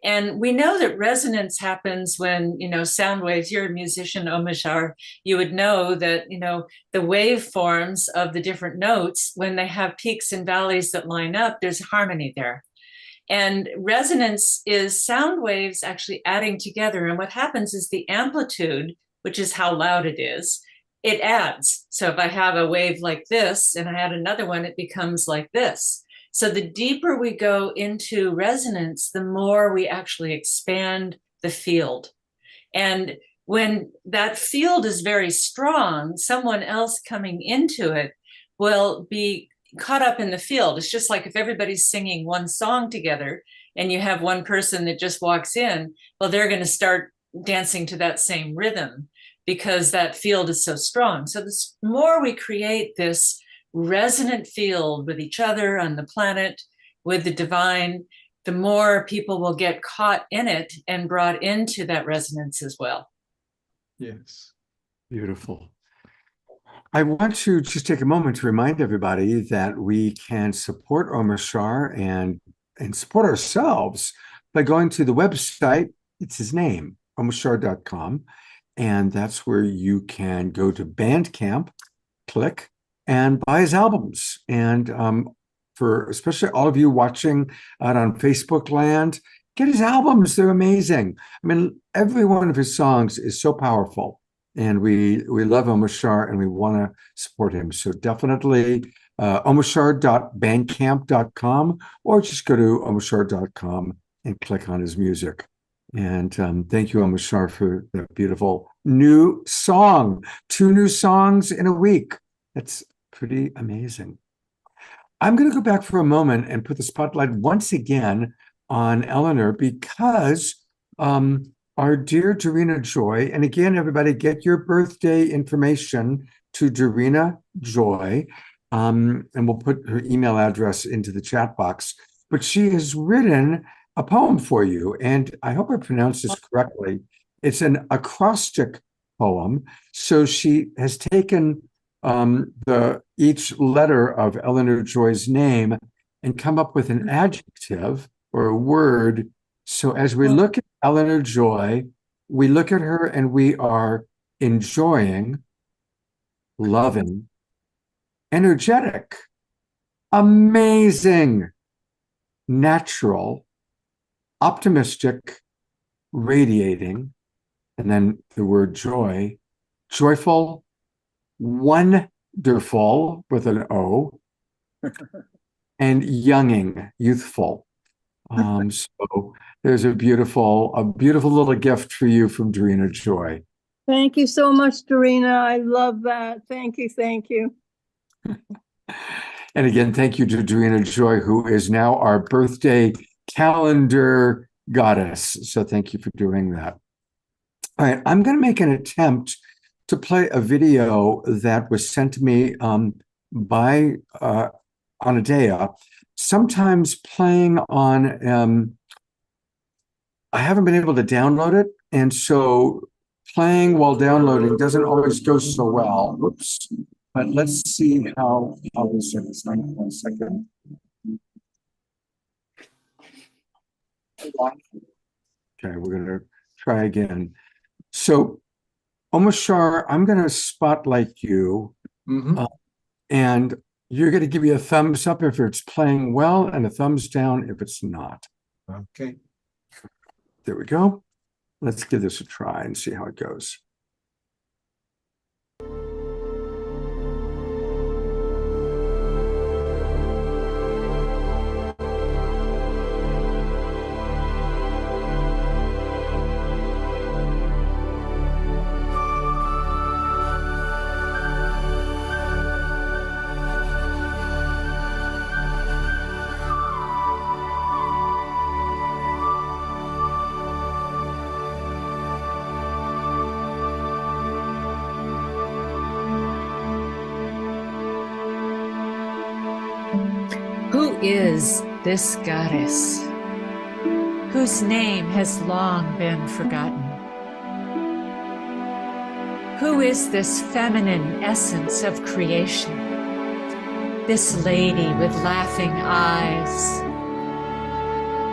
Speaker 5: And we know that resonance happens when, sound waves, you're a musician, Omashar, you would know that, the waveforms of the different notes, when they have peaks and valleys that line up, there's harmony there. And resonance is sound waves actually adding together. And what happens is the amplitude, which is how loud it is, it adds. So if I have a wave like this and I add another one, it becomes like this. So the deeper we go into resonance, the more we actually expand the field. And when that field is very strong, someone else coming into it will be caught up in the field. It's just like if everybody's singing one song together and you have one person that just walks in, well, they're going to start dancing to that same rhythm because that field is so strong. So the more we create this resonant field with each other on the planet, with the divine, the more people will get caught in it and brought into that resonance as well.
Speaker 4: Yes.
Speaker 2: Beautiful. I want to just take a moment to remind everybody that we can support Omashar and support ourselves by going to the website. It's his name, omashar.com. And that's where you can go to Bandcamp, click, and buy his albums. And for especially all of you watching out on Facebook land, get his albums. They're amazing. I mean, every one of his songs is so powerful. And we love Omashar and we want to support him. So definitely omashar.bandcamp.com or just go to omashar.com and click on his music. And thank you, Omashar, for that beautiful new song. 2 new songs in a week. That's pretty amazing. I'm going to go back for a moment and put the spotlight once again on Eleanor because our dear Dorina Joy, and again, everybody, get your birthday information to Dorina Joy, and we'll put her email address into the chat box. But she has written a poem for you, and I hope I pronounced this correctly. It's an acrostic poem. So she has taken each letter of Eleanor Joy's name and come up with an adjective or a word. So as we look at Eleanor Joy, we look at her and we are enjoying, loving, energetic, amazing, natural, optimistic, radiating, and then the word joy, joyful, wonderful with an O, and younging, youthful. So there's a beautiful little gift for you from Dorina Joy.
Speaker 9: Thank you so much, Dorina. I love that. Thank you. Thank you.
Speaker 2: And again, thank you to Dorina Joy, who is now our birthday calendar goddess. So thank you for doing that. All right, I'm going to make an attempt to play a video that was sent to me by Anadea. Sometimes playing on, I haven't been able to download it, and so playing while downloading doesn't always go so well. Oops. But let's see how this is. Hang on 1 second. Okay, we're gonna try again. So, Omashar, I'm gonna spotlight you, and you're gonna give me a thumbs up if it's playing well, and a thumbs down if it's not.
Speaker 4: Okay.
Speaker 2: There we go. Let's give this a try and see how it goes.
Speaker 5: Who is this goddess whose name has long been forgotten? Who is this feminine essence of creation? This lady with laughing eyes,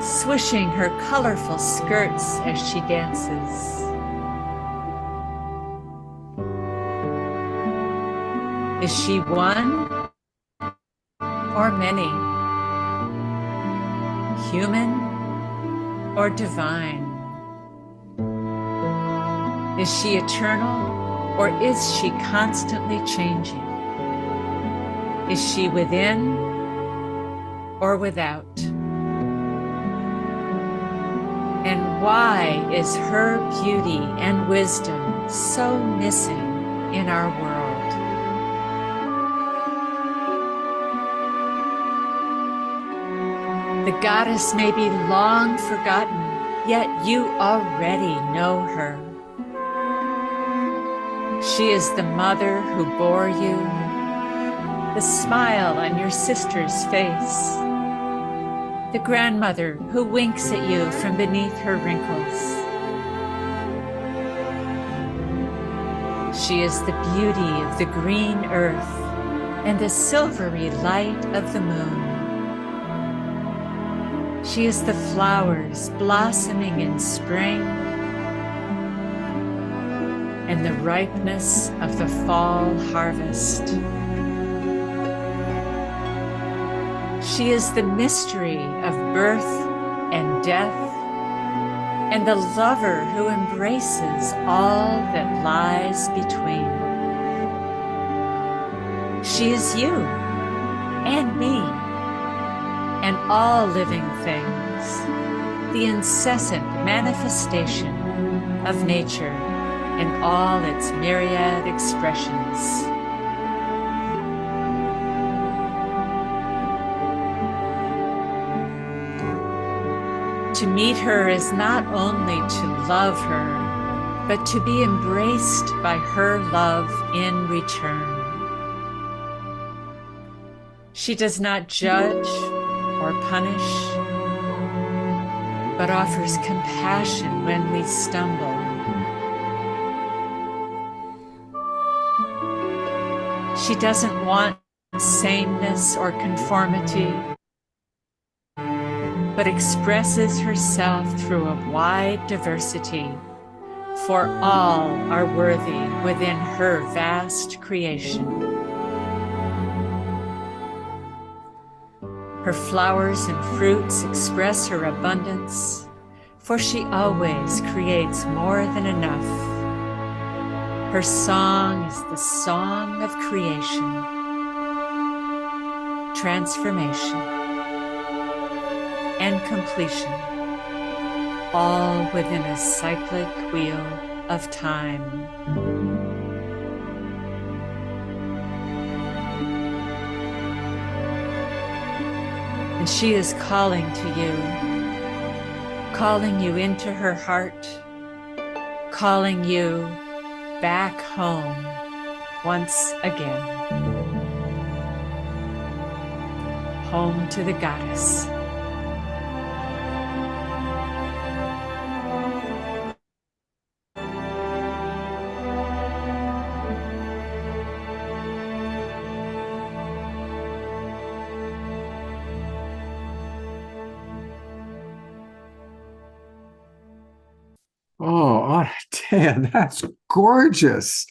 Speaker 5: swishing her colorful skirts as she dances. Is she one or many? Human or divine? Is she eternal or is she constantly changing? Is she within or without? And why is her beauty and wisdom so missing in our world? The goddess may be long forgotten, yet you already know her. She is the mother who bore you, the smile on your sister's face, the grandmother who winks at you from beneath her wrinkles. She is the beauty of the green earth and the silvery light of the moon. She is the flowers blossoming in spring and the ripeness of the fall harvest. She is the mystery of birth and death and the lover who embraces all that lies between. She is you and me and all living things, the incessant manifestation of nature in all its myriad expressions. To meet her is not only to love her, but to be embraced by her love in return. She does not judge or punish, but offers compassion when we stumble. She doesn't want sameness or conformity, but expresses herself through a wide diversity, for all are worthy within her vast creation. Her flowers and fruits express her abundance, for she always creates more than enough. Her song is the song of creation, transformation, and completion, all within a cyclic wheel of time. And she is calling to you, calling you into her heart, calling you back home once again. Home to the goddess.
Speaker 2: Oh, Dan, that's gorgeous.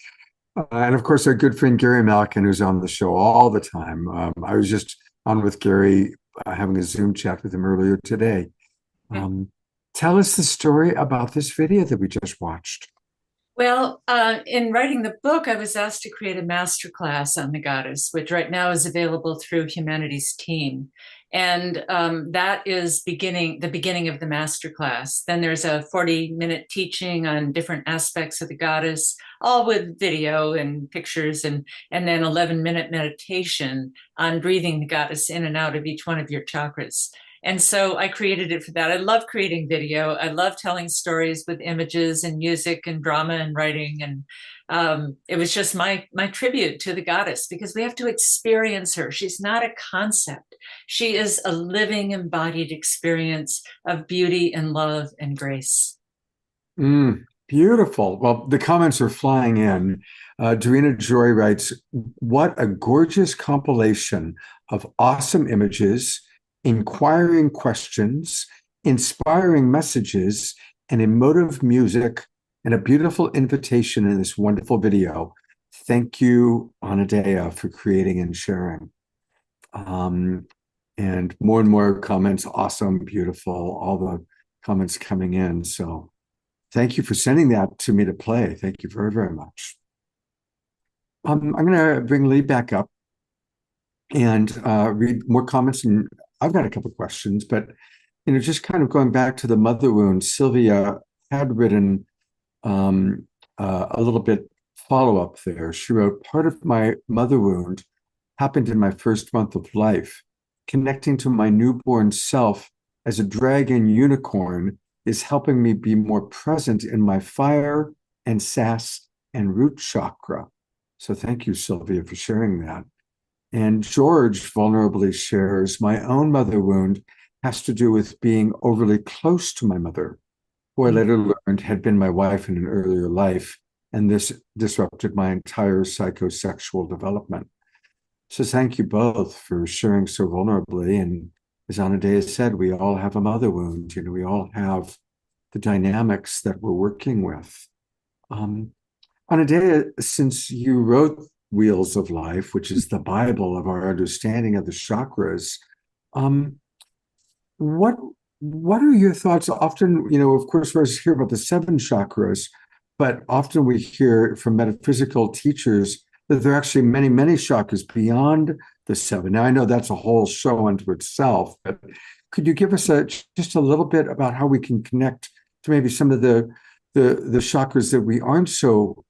Speaker 2: And of course, our good friend Gary Malkin, who's on the show all the time. I was just on with Gary, having a Zoom chat with him earlier today. Tell us the story about this video that we just watched.
Speaker 5: Well, in writing the book, I was asked to create a masterclass on the goddess, which right now is available through Humanities Team. And that is the beginning of the masterclass. Then there's a 40-minute teaching on different aspects of the goddess, all with video and pictures, and then 11-minute meditation on breathing the goddess in and out of each one of your chakras. And so I created it for that. I love creating video. I love telling stories with images and music and drama and writing. And it was just my tribute to the goddess, because we have to experience her. She's not a concept. She is a living, embodied experience of beauty and love and grace.
Speaker 2: Beautiful. Well, the comments are flying in. Dorina Joy writes, what a gorgeous compilation of awesome images, inquiring questions, inspiring messages, and emotive music, and a beautiful invitation in this wonderful video. Thank you, Anadea, for creating and sharing. And more comments. Awesome, beautiful, all the comments coming in. So thank you for sending that to me to play. Thank you very, very much. I'm going to bring Lee back up and read more comments, and I've got a couple of questions, but just kind of going back to the mother wound, Sylvia had written a little bit follow-up there. She wrote, part of my mother wound happened in my first month of life. Connecting to my newborn self as a dragon unicorn is helping me be more present in my fire and sass and root chakra. So thank you, Sylvia, for sharing that. And George vulnerably shares, my own mother wound has to do with being overly close to my mother, who I later learned had been my wife in an earlier life, and this disrupted my entire psychosexual development. So thank you both for sharing so vulnerably. And as Anadea said, we all have a mother wound. We all have the dynamics that we're working with. Anadea, since you wrote Wheels of Life, which is the Bible of our understanding of the chakras, what are your thoughts? Often, of course, we hear about the 7 chakras, but often we hear from metaphysical teachers that there are actually many, many chakras beyond the 7. Now, I know that's a whole show unto itself, but could you give us just a little bit about how we can connect to maybe some of the chakras that we aren't so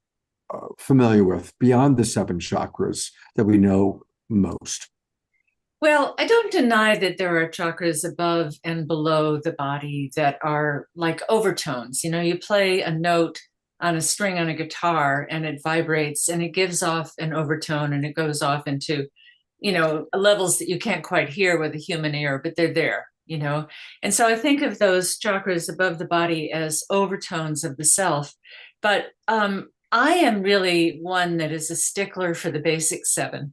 Speaker 2: familiar with beyond the 7 chakras that we know most?
Speaker 5: Well, I don't deny that there are chakras above and below the body that are like overtones. You play a note on a string on a guitar and it vibrates and it gives off an overtone and it goes off into, levels that you can't quite hear with a human ear, but they're there, And so I think of those chakras above the body as overtones of the self. But I am really one that is a stickler for the basic 7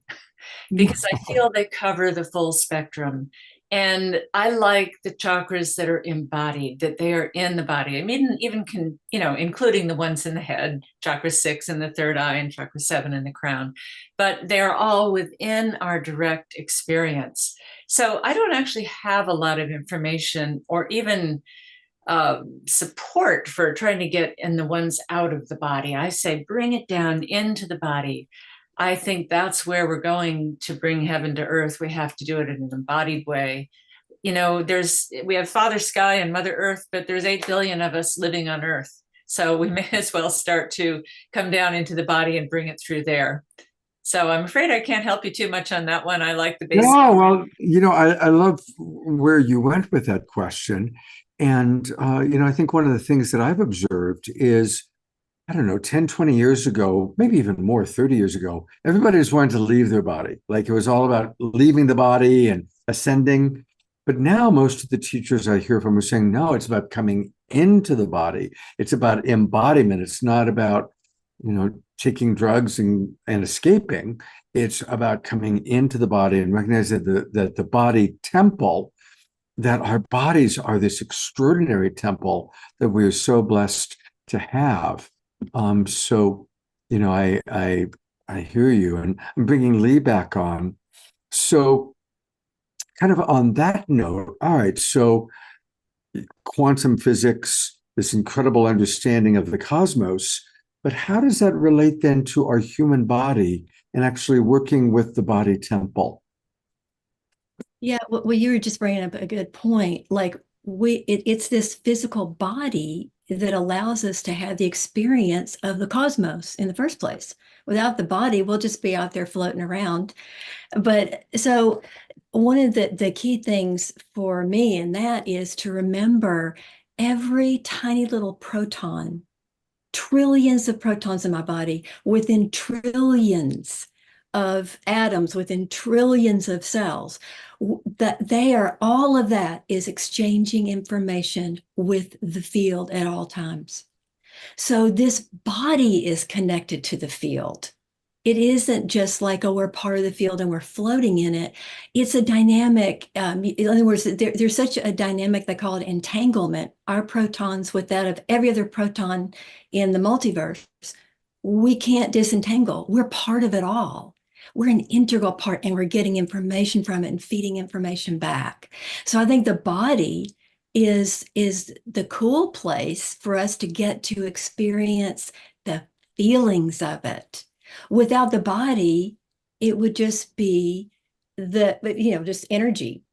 Speaker 5: because I feel they cover the full spectrum. And I like the chakras that are embodied, that they are in the body. I mean, even including the ones in the head, chakra 6 in the third eye and chakra 7 in the crown, but they're all within our direct experience. So I don't actually have a lot of information or even support for trying to get in the ones out of the body. I say, bring it down into the body. I think that's where we're going to bring heaven to earth. We have to do it in an embodied way. We have Father Sky and Mother Earth, but there's 8 billion of us living on Earth. So we may as well start to come down into the body and bring it through there. So I'm afraid I can't help you too much on that one. I like the basic.
Speaker 2: No, well, I love where you went with that question. And, I think one of the things that I've observed is, 10, 20 years ago, maybe even more, 30 years ago, everybody just wanted to leave their body. Like it was all about leaving the body and ascending. But now most of the teachers I hear from are saying, no, it's about coming into the body. It's about embodiment. It's not about, taking drugs and escaping. It's about coming into the body and recognizing that the body temple, that our bodies are this extraordinary temple that we are so blessed to have. So, I hear you, and I'm bringing Lee back on. So kind of on that note, all right, so quantum physics, this incredible understanding of the cosmos, but how does that relate then to our human body and actually working with the body temple?
Speaker 6: Yeah, well, you were just bringing up a good point. Like it's this physical body that allows us to have the experience of the cosmos in the first place. Without the body, we'll just be out there floating around. But so one of the key things for me in that is to remember every tiny little proton, trillions of protons in my body, within trillions of atoms, within trillions of cells, that they are, all of that is exchanging information with the field at all times. So this body is connected to the field. It isn't just like, oh, we're part of the field and we're floating in it. It's a dynamic. In other words, there's such a dynamic, they call it entanglement. Our protons with that of every other proton in the multiverse, we can't disentangle. We're part of it all. We're an integral part, and we're getting information from it and feeding information back. So I think the body is the cool place for us to get to experience the feelings of it. Without the body, it would just be just energy.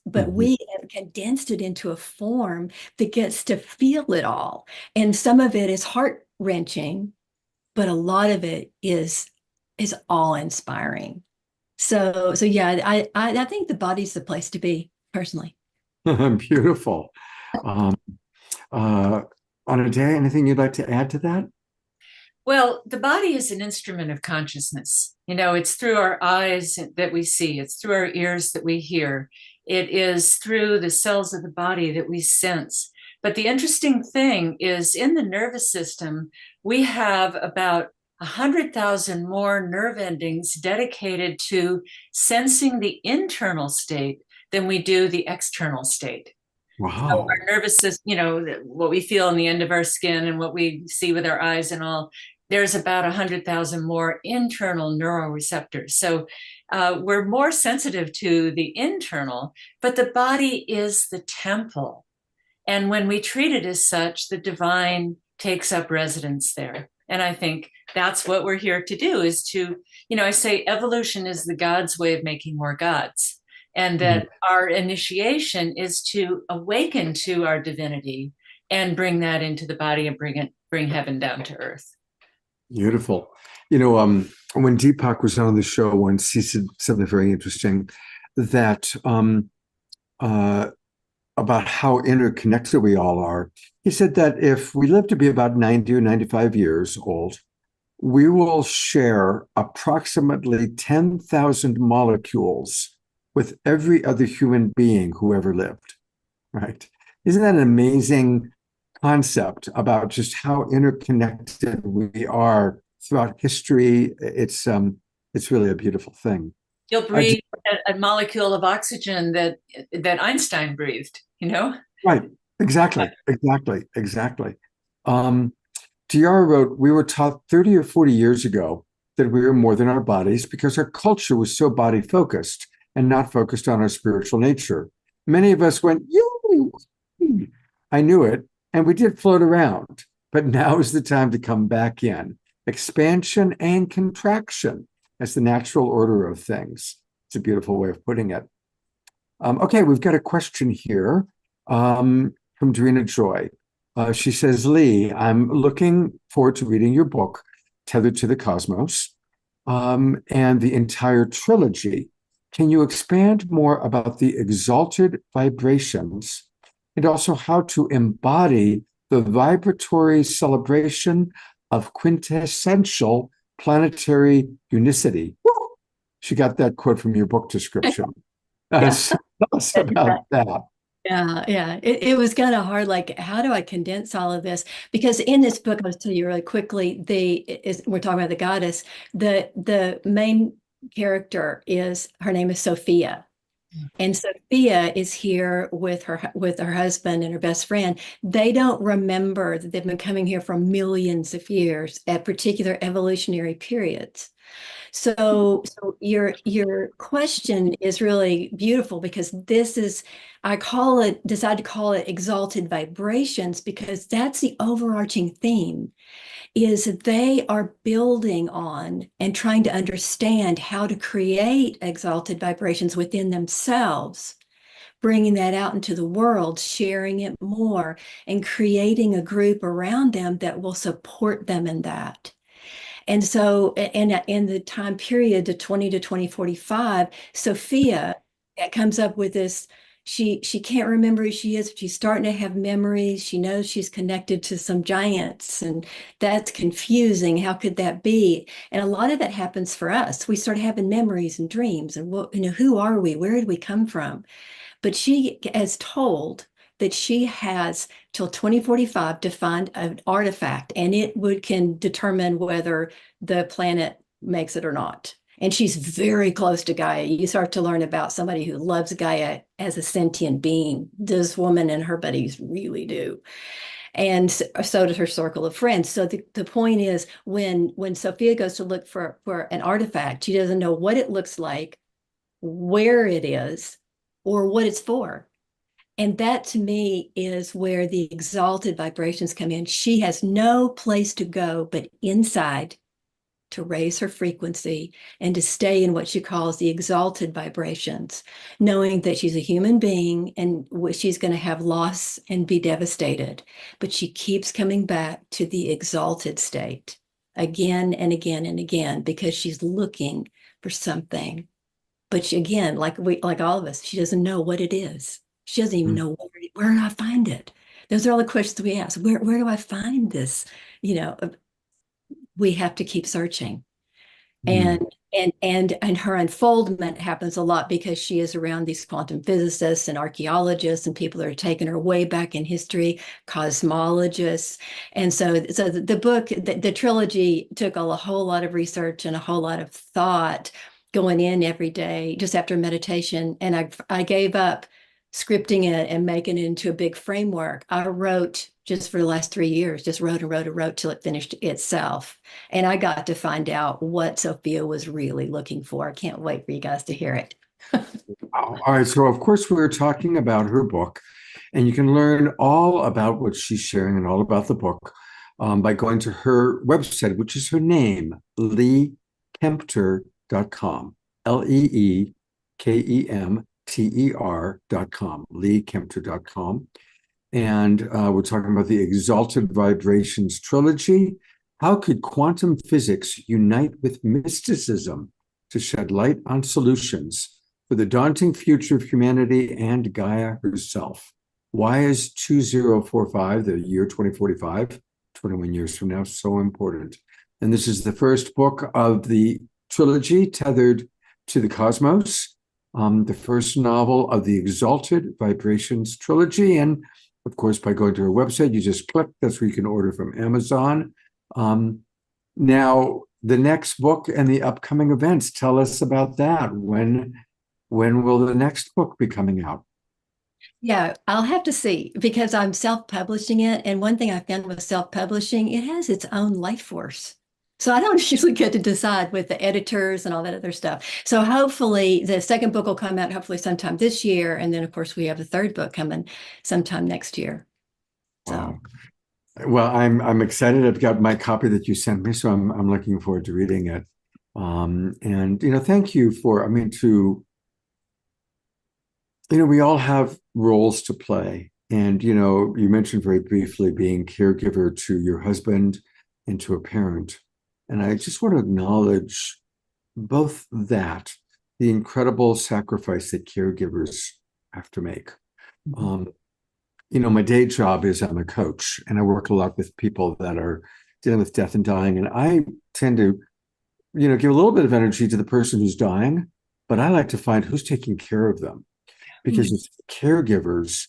Speaker 6: But we have condensed it into a form that gets to feel it all. And some of it is heart-wrenching, but a lot of it is awe-inspiring. So yeah, I think the body's the place to be, personally.
Speaker 2: Beautiful. Anadea, anything you'd like to add to that?
Speaker 5: Well, the body is an instrument of consciousness. It's through our eyes that we see. It's through our ears that we hear. It is through the cells of the body that we sense. But the interesting thing is, in the nervous system, we have about 100,000 more nerve endings dedicated to sensing the internal state than we do the external state.
Speaker 2: Wow.
Speaker 5: So our nervous system, what we feel on the end of our skin and what we see with our eyes and all, there's about 100,000 more internal neuroreceptors. So we're more sensitive to the internal, but the body is the temple. And when we treat it as such, the divine takes up residence there. And I think that's what we're here to do, is to, I say evolution is the God's way of making more gods. And that our initiation is to awaken to our divinity and bring that into the body and bring heaven down to earth.
Speaker 2: Beautiful. When Deepak was on the show once, he said something very interesting, that about how interconnected we all are. He said that if we live to be about 90 or 95 years old, we will share approximately 10,000 molecules with every other human being who ever lived, right? Isn't that an amazing concept about just how interconnected we are throughout history? It's really a beautiful thing.
Speaker 5: You'll breathe a molecule of oxygen that Einstein breathed,
Speaker 2: Right, exactly. Tiara wrote, we were taught 30 or 40 years ago that we were more than our bodies because our culture was so body focused and not focused on our spiritual nature. Many of us went, yoo, I knew it, and we did float around, but now is the time to come back in. Expansion and contraction as the natural order of things. It's a beautiful way of putting it. Okay, we've got a question here from Dorina Joy. She says, Lee, I'm looking forward to reading your book, Tethered to the Cosmos, and the entire trilogy. Can you expand more about the exalted vibrations and also how to embody the vibratory celebration of quintessential planetary unicity? She got that quote from your book description. So tell us about that.
Speaker 6: Yeah. It was kind of hard. Like, how do I condense all of this? Because in this book, I'll tell you really quickly, we're talking about the goddess. The main character her name is Sophia. And Sophia is here with her husband and her best friend. They don't remember that they've been coming here for millions of years at particular evolutionary periods. So your question is really beautiful, because this is, decided to call it exalted vibrations, because that's the overarching theme, is that they are building on and trying to understand how to create exalted vibrations within themselves, bringing that out into the world, sharing it more, and creating a group around them that will support them in that. And so in the time period to 20 to 2045, Sophia comes up with this. She can't remember who she is, but she's starting to have memories. She knows she's connected to some giants, and that's confusing. How could that be? And a lot of that happens for us. We start having memories and dreams, and who are we? Where did we come from? But she is told that she has till 2045 to find an artifact, and it can determine whether the planet makes it or not. And she's very close to Gaia. You start to learn about somebody who loves Gaia as a sentient being. This woman and her buddies really do. And so does her circle of friends. So the point is, when Sophia goes to look for an artifact, she doesn't know what it looks like, where it is, or what it's for. And that, to me, is where the exalted vibrations come in. She has no place to go but inside, to raise her frequency and to stay in what she calls the exalted vibrations, knowing that she's a human being and she's going to have loss and be devastated. But she keeps coming back to the exalted state again and again and again, because she's looking for something. But she, again, like all of us, she doesn't know what it is. She doesn't even know where do I find it. Those are all the questions we ask. Where do I find this? We have to keep searching. And her unfoldment happens a lot because she is around these quantum physicists and archaeologists and people that are taking her way back in history, cosmologists. And so the book, the trilogy, took a whole lot of research and a whole lot of thought going in every day just after meditation. And I gave up scripting it and making it into a big framework. I wrote just for the last 3 years, just wrote and wrote and wrote till it finished itself. And I got to find out what Sophia was really looking for. I can't wait for you guys to hear it.
Speaker 2: All right. So, of course, we're talking about her book, and you can learn all about what she's sharing and all about the book by going to her website, which is her name, leekempter.com, LeeKemter.com, leekempter.com. And we're talking about the Exalted Vibrations trilogy. How could quantum physics unite with mysticism to shed light on solutions for the daunting future of humanity and Gaia herself? Why is 2045, the year 2045, 21 years from now, so important? And this is the first book of the trilogy, Tethered to the Cosmos, the first novel of the Exalted Vibrations trilogy. And of course, by going to her website, you just click. That's where you can order from Amazon. Now, the next book and the upcoming events, tell us about that. When will the next book be coming out?
Speaker 6: Yeah, I'll have to see, because I'm self-publishing it. And one thing I found with self-publishing, it has its own life force. So I don't usually get to decide with the editors and all that other stuff. So hopefully the second book will come out hopefully sometime this year. And then, of course, we have the third book coming sometime next year. So.
Speaker 2: Wow. Well, I'm excited. I've got my copy that you sent me, so I'm looking forward to reading it. And thank you for, we all have roles to play. And, you mentioned very briefly being caregiver to your husband and to a parent. And I just want to acknowledge both that, the incredible sacrifice that caregivers have to make. My day job is I'm a coach, and I work a lot with people that are dealing with death and dying. And I tend to, give a little bit of energy to the person who's dying, but I like to find who's taking care of them, because it's caregivers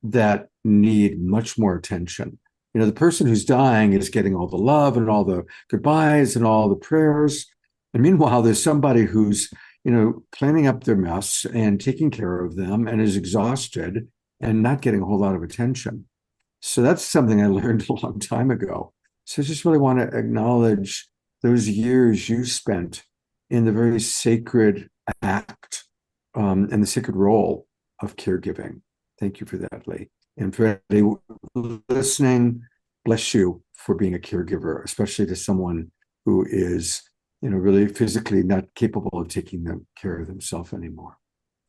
Speaker 2: that need much more attention. The person who's dying is getting all the love and all the goodbyes and all the prayers. And meanwhile, there's somebody who's, cleaning up their mess and taking care of them and is exhausted and not getting a whole lot of attention. So that's something I learned a long time ago. So I just really want to acknowledge those years you spent in the very sacred act and the sacred role of caregiving. Thank you for that, Lee. And for anybody listening, bless you for being a caregiver, especially to someone who is, really physically not capable of taking care of themselves anymore.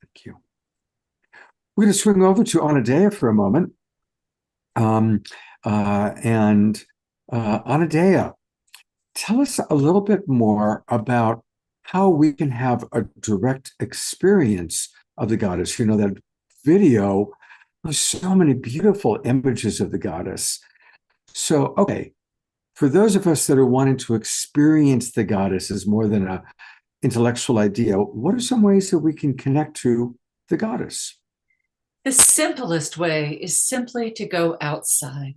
Speaker 2: Thank you. We're going to swing over to Anadea for a moment. Anadea, tell us a little bit more about how we can have a direct experience of the goddess. That video, there's so many beautiful images of the goddess. So, okay, for those of us that are wanting to experience the goddess as more than an intellectual idea, what are some ways that we can connect to the goddess?
Speaker 5: The simplest way is simply to go outside.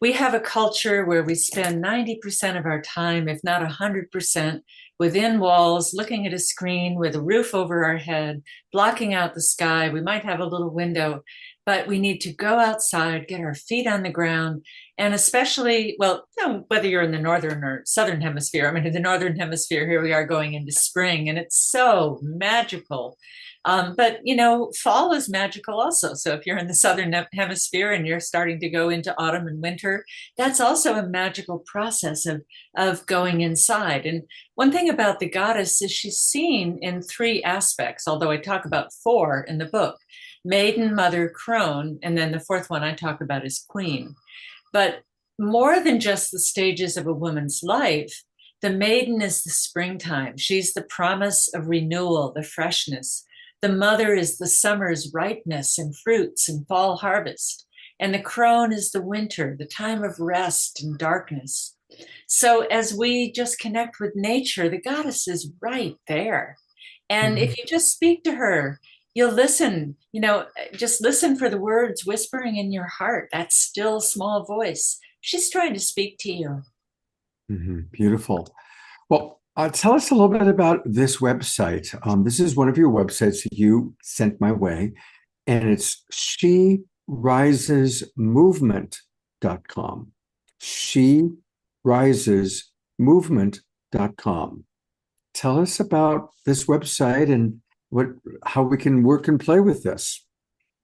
Speaker 5: We have a culture where we spend 90% of our time, if not 100%, within walls, looking at a screen with a roof over our head, blocking out the sky. We might have a little window, but we need to go outside, get our feet on the ground, and especially, whether you're in the northern or southern hemisphere. I mean, in the northern hemisphere, here we are going into spring, and it's so magical. But fall is magical also. So if you're in the southern hemisphere and you're starting to go into autumn and winter, that's also a magical process of going inside. And one thing about the goddess is she's seen in 3 aspects, although I talk about 4 in the book: maiden, mother, crone, and then the 4th one I talk about is queen. But more than just the stages of a woman's life, the maiden is the springtime. She's the promise of renewal, the freshness. The mother is the summer's ripeness and fruits and fall harvest. And the crone is the winter, the time of rest and darkness. So as we just connect with nature, the goddess is right there. And if you just speak to her, you'll listen, just listen for the words whispering in your heart, that still small voice. She's trying to speak to you.
Speaker 2: Beautiful. Well, tell us a little bit about this website. This is one of your websites that you sent my way, and it's sherisesmovement.com. sherisesmovement.com. Tell us about this website and how we can work and play with this.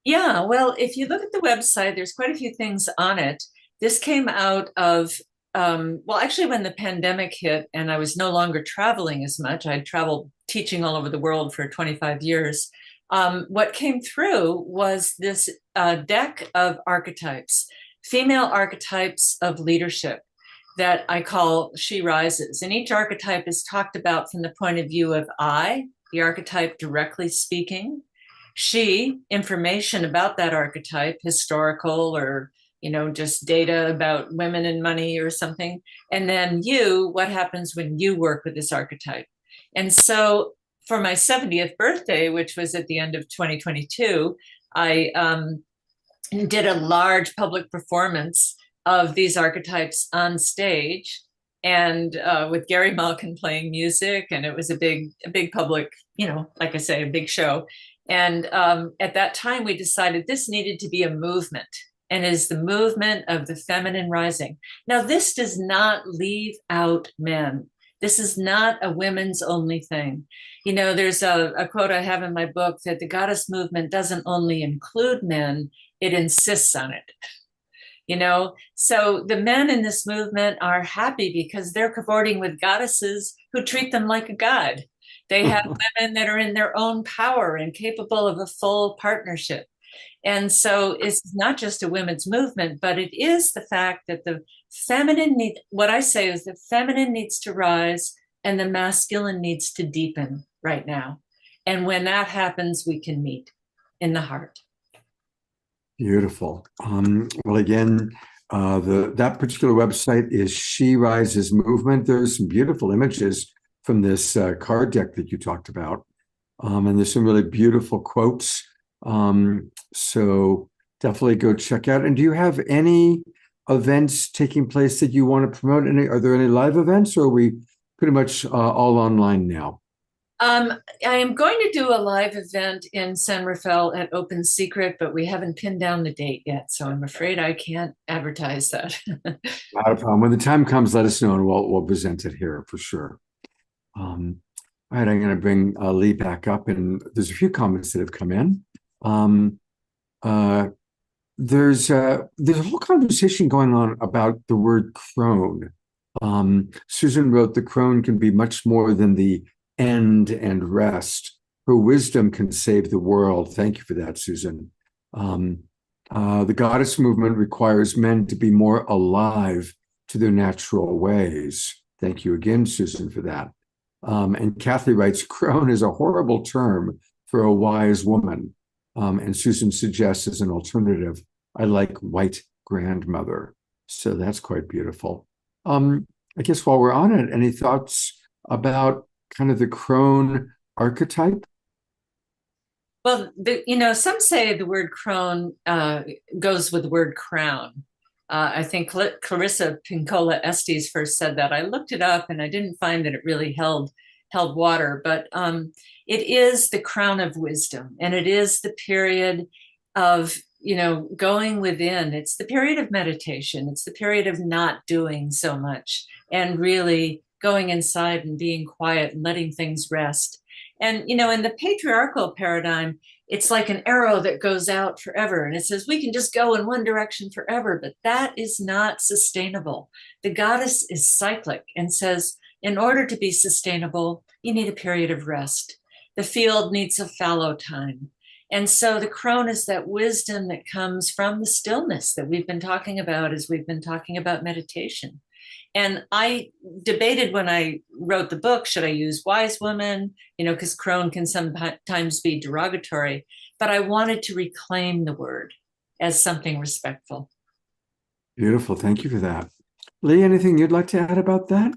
Speaker 5: Yeah, well, if you look at the website, there's quite a few things on it. This came out of actually, when the pandemic hit and I was no longer traveling as much, I'd traveled teaching all over the world for 25 years. What came through was this deck of archetypes, female archetypes of leadership that I call She Rises. And each archetype is talked about from the point of view of I, the archetype directly speaking; she, information about that archetype, historical or just data about women and money or something. And then you, what happens when you work with this archetype? And so for my 70th birthday, which was at the end of 2022, I did a large public performance of these archetypes on stage, and with Gary Malkin playing music. And it was a big public, like I say, a big show. And at that time, we decided this needed to be a movement, and is the movement of the feminine rising. Now, this does not leave out men. This is not a women's only thing. There's a quote I have in my book that the goddess movement doesn't only include men, it insists on it. So the men in this movement are happy because they're cavorting with goddesses who treat them like a god. They have women that are in their own power and capable of a full partnership. And so it's not just a women's movement, but it is the fact that the feminine what I say is the feminine needs to rise and the masculine needs to deepen right now. And when that happens, we can meet in the heart.
Speaker 2: Beautiful. Well, again, that particular website is She Rises Movement. There's some beautiful images from this card deck that you talked about. And there's some really beautiful quotes. So definitely go check out. And do you have any events taking place that you want to promote? Are there any live events, or are we pretty much all online now?
Speaker 5: I am going to do a live event in San Rafael at Open Secret, but we haven't pinned down the date yet, so I'm afraid I can't advertise that.
Speaker 2: Not a problem. When the time comes, let us know and we'll present it here for sure. All right, I'm going to bring Lee back up, and there's a few comments that have come in. There's a whole conversation going on about the word crone. Susan wrote, the crone can be much more than the end and rest. Her wisdom can save the world. Thank you for that, Susan. The goddess movement requires men to be more alive to their natural ways. Thank you again, Susan, for that. And Kathy writes, crone is a horrible term for a wise woman. And Susan suggests as an alternative, I like white grandmother. So that's quite beautiful. I guess while we're on it, any thoughts about kind of the crone archetype?
Speaker 5: Well, some say the word crone goes with the word crown. I think Clarissa Pinkola Estes first said that. I looked it up and I didn't find that it really held water, but it is the crown of wisdom, and it is the period of going within. It's the period of meditation. It's the period of not doing so much and really going inside and being quiet and letting things rest. And, in the patriarchal paradigm, it's like an arrow that goes out forever. And it says we can just go in one direction forever, but that is not sustainable. The goddess is cyclic and says, in order to be sustainable, you need a period of rest. The field needs a fallow time. And so the crone is that wisdom that comes from the stillness that we've been talking about as we've been talking about meditation. And I debated when I wrote the book, should I use wise woman? Because crone can sometimes be derogatory, but I wanted to reclaim the word as something respectful.
Speaker 2: Beautiful. Thank you for that. Lee, anything you'd like to add about that?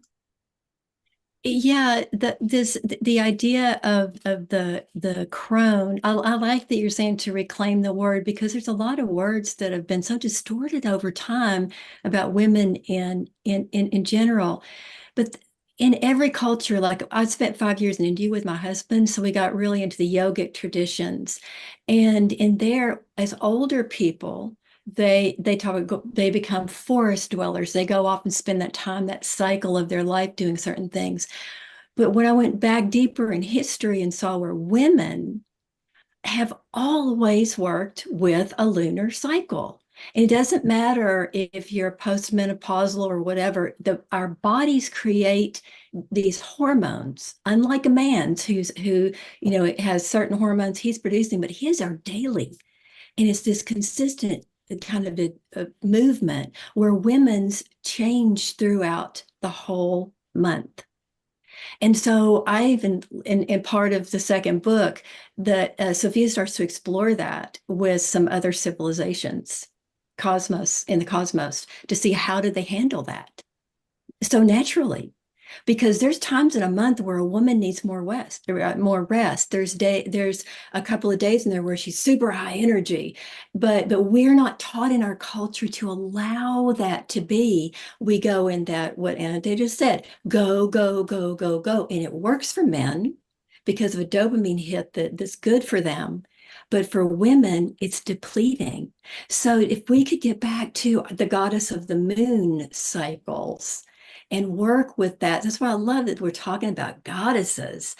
Speaker 6: Yeah, the idea of the crone, I like that you're saying to reclaim the word, because there's a lot of words that have been so distorted over time about women in general. But in every culture, like I spent 5 years in India with my husband, so we got really into the yogic traditions. And in there, as older people, they become forest dwellers. They go off and spend that time, that cycle of their life doing certain things. But when I went back deeper in history and saw where women have always worked with a lunar cycle. And it doesn't matter if you're postmenopausal or whatever, our bodies create these hormones, unlike a man's who has certain hormones he's producing, but his are daily. And it's this consistent kind of a movement where women's change throughout the whole month. And so I even, in part of the second book, that Sophia starts to explore that with some other civilizations, in the cosmos, to see how did they handle that so naturally. Because there's times in a month where a woman needs more rest. There's a couple of days in there where she's super high energy, but we're not taught in our culture to allow that to be. We go in that, what Anna just said, go, go, go, go, go. And it works for men because of a dopamine hit that's good for them. But for women, it's depleting. So if we could get back to the goddess of the moon cycles, and work with that. That's why I love that we're talking about goddesses.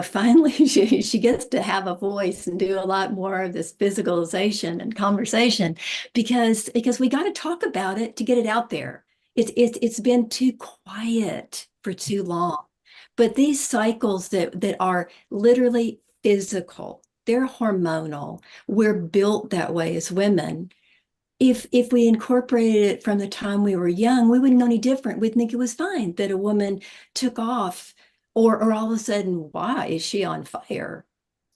Speaker 6: Finally, she gets to have a voice and do a lot more of this physicalization and conversation, because we got to talk about it to get it out there. It's been too quiet for too long. But these cycles that are literally physical, they're hormonal. We're built that way as women. If we incorporated it from the time we were young, we wouldn't know any different. We'd think it was fine that a woman took off, or all of a sudden, why is she on fire?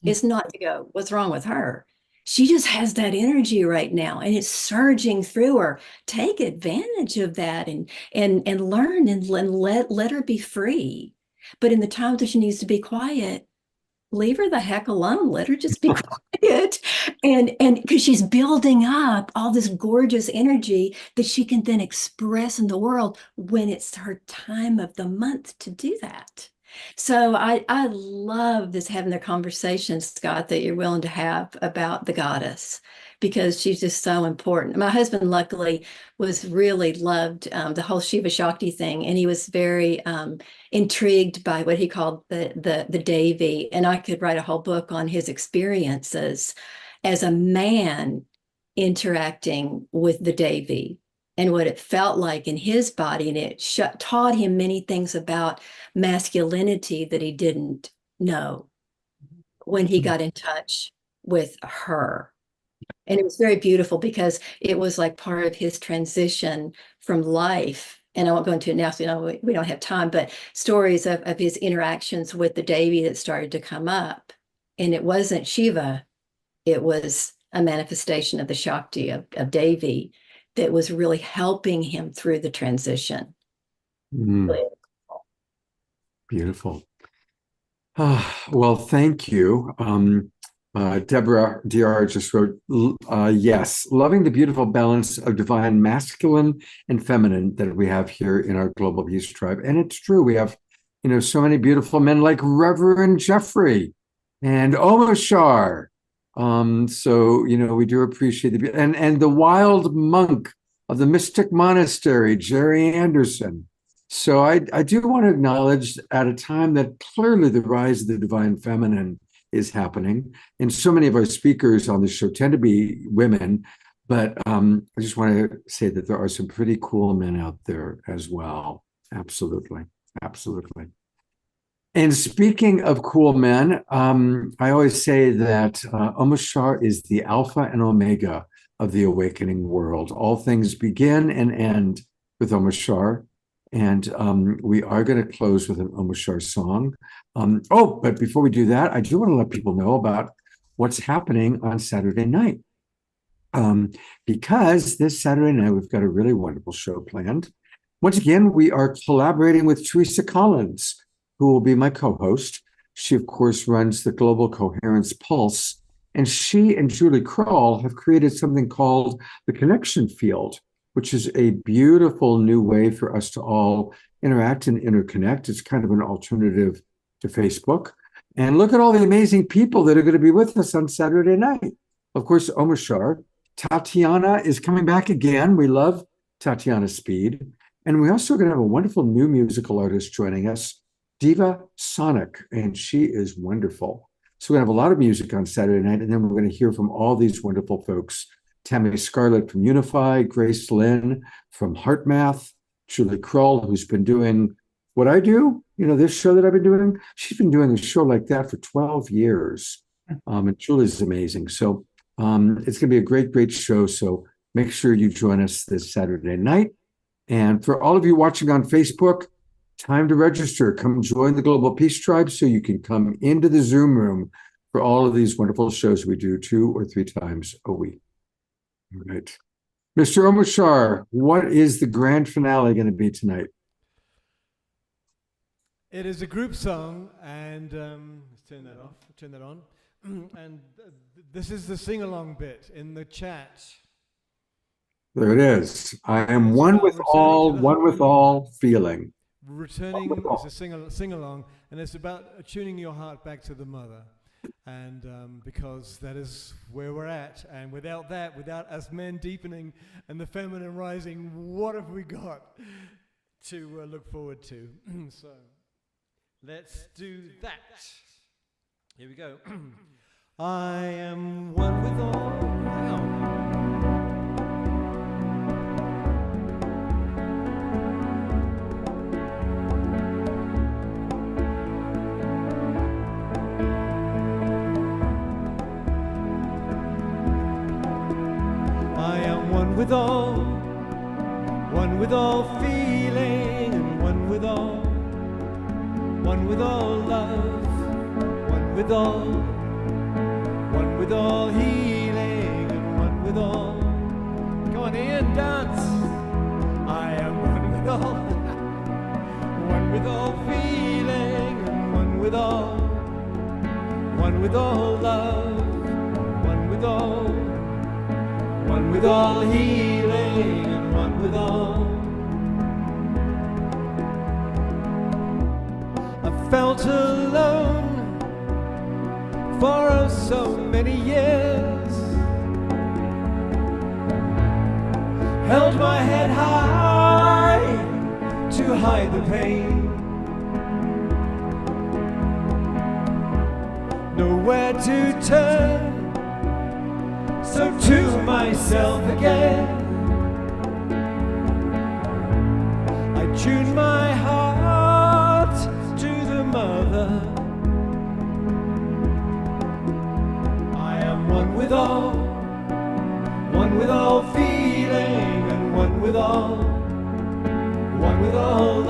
Speaker 6: It's not to go, what's wrong with her? She just has that energy right now and it's surging through her. Take advantage of that and learn and let her be free. But in the times that she needs to be quiet, leave her the heck alone. Let her just be quiet. And because she's building up all this gorgeous energy that she can then express in the world when it's her time of the month to do that. So I love this having the conversation, Scott, that you're willing to have about the goddess because she's just so important. My husband, luckily, was really loved the whole Shiva Shakti thing, and he was very intrigued by what he called the Devi. And I could write a whole book on his experiences as a man interacting with the Devi and what it felt like in his body. And it taught him many things about masculinity that he didn't know when he got in touch with her. And it was very beautiful because it was like part of his transition from life. And I won't go into it now, so you know, we don't have time, but stories of his interactions with the Devi that started to come up. And it wasn't Shiva, it was a manifestation of the Shakti of Devi that was really helping him through the transition.
Speaker 2: Beautiful. Well, thank you. Deborah DR just wrote, yes, loving the beautiful balance of divine masculine and feminine that we have here in our Global Peace Tribe. And it's true, we have, you know, so many beautiful men like Reverend Jeffrey and Omashar. So, you know, we do appreciate and the wild monk of the Mystic Monastery, Jerry Anderson. So I do want to acknowledge at a time that clearly the rise of the divine feminine is happening. And so many of our speakers on the show tend to be women, but I just want to say that there are some pretty cool men out there as well. Absolutely. Absolutely. And speaking of cool men, I always say that Omashar is the alpha and omega of the awakening world. All things begin and end with Omashar. And we are going to close with an Omashar song. But before we do that, I do want to let people know about what's happening on Saturday night. Because this Saturday night, we've got a really wonderful show planned. Once again, we are collaborating with Teresa Collins, who will be my co-host. She, of course, runs the Global Coherence Pulse. And she and Julie Kroll have created something called the Connection Field, which is a beautiful new way for us to all interact and interconnect. It's kind of an alternative to Facebook. And look at all the amazing people that are going to be with us on Saturday night. Of course, Omashar. Tatiana is coming back again. We love Tatiana Speed. And we also are going to have a wonderful new musical artist joining us, Diva Sonic, and she is wonderful. So we're going to have a lot of music on Saturday night, and then we're going to hear from all these wonderful folks. Tammy Scarlett from Unify, Grace Lynn from HeartMath, Julie Kroll, who's been doing what I do, you know, this show that I've been doing. She's been doing a show like that for 12 years. And Julie's amazing. So it's going to be a great, great show. So make sure you join us this Saturday night. And for all of you watching on Facebook, time to register. Come join the Global Peace Tribe so you can come into the Zoom room for all of these wonderful shows we do 2 or 3 times a week. All right. Mr. Omashar, what is the grand finale going to be tonight?
Speaker 3: It is a group song, and let's turn that off, turn that on. And this is the sing-along bit in the chat.
Speaker 2: There it is. I am one with all feeling.
Speaker 3: Returning is a sing-along, and it's about tuning your heart back to the mother. And because that is where we're at. And without that, without us men deepening and the feminine rising, what have we got to look forward to? So let's do that. Here we go. I am one with all. Wow. With all, one with all feeling, and one with all love, one with all healing, and one with all. Go on, Ian, dance. I am one with all, one with all feeling, and one with all love, one with all. One with all healing and one with all. I felt alone for oh so many years, held my head high to hide the pain, nowhere to turn, so to myself again I tuned my heart to the mother. I am one with all feeling, and one with all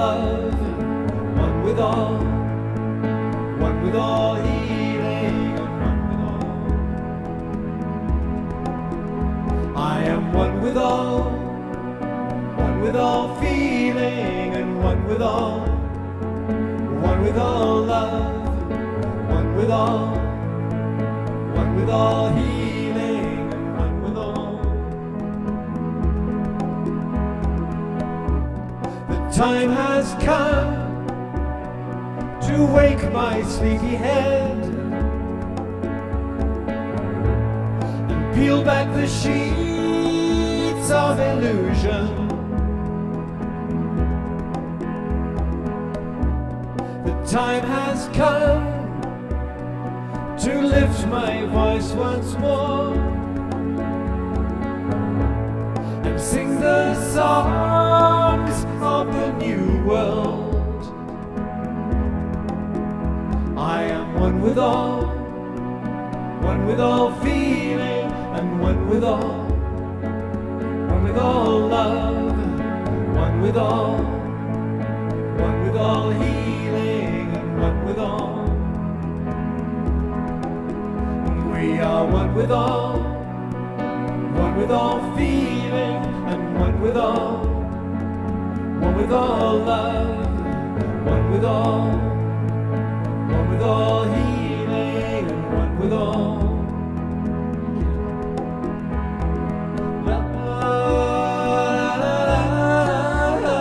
Speaker 3: love, one with all healing, and one with all. I am one with all feeling, and one with all love, one with all healing, and one with all. The time has come to wake my sleepy head and peel back the sheets of illusion. The time has come to lift my voice once more and sing the songs of the new world. I am one with all feeling, and one with all love, one with all healing, and one with all. We are one with all feeling, and one with all love, one with all healing, and one with all. La, la, la, la, la, la,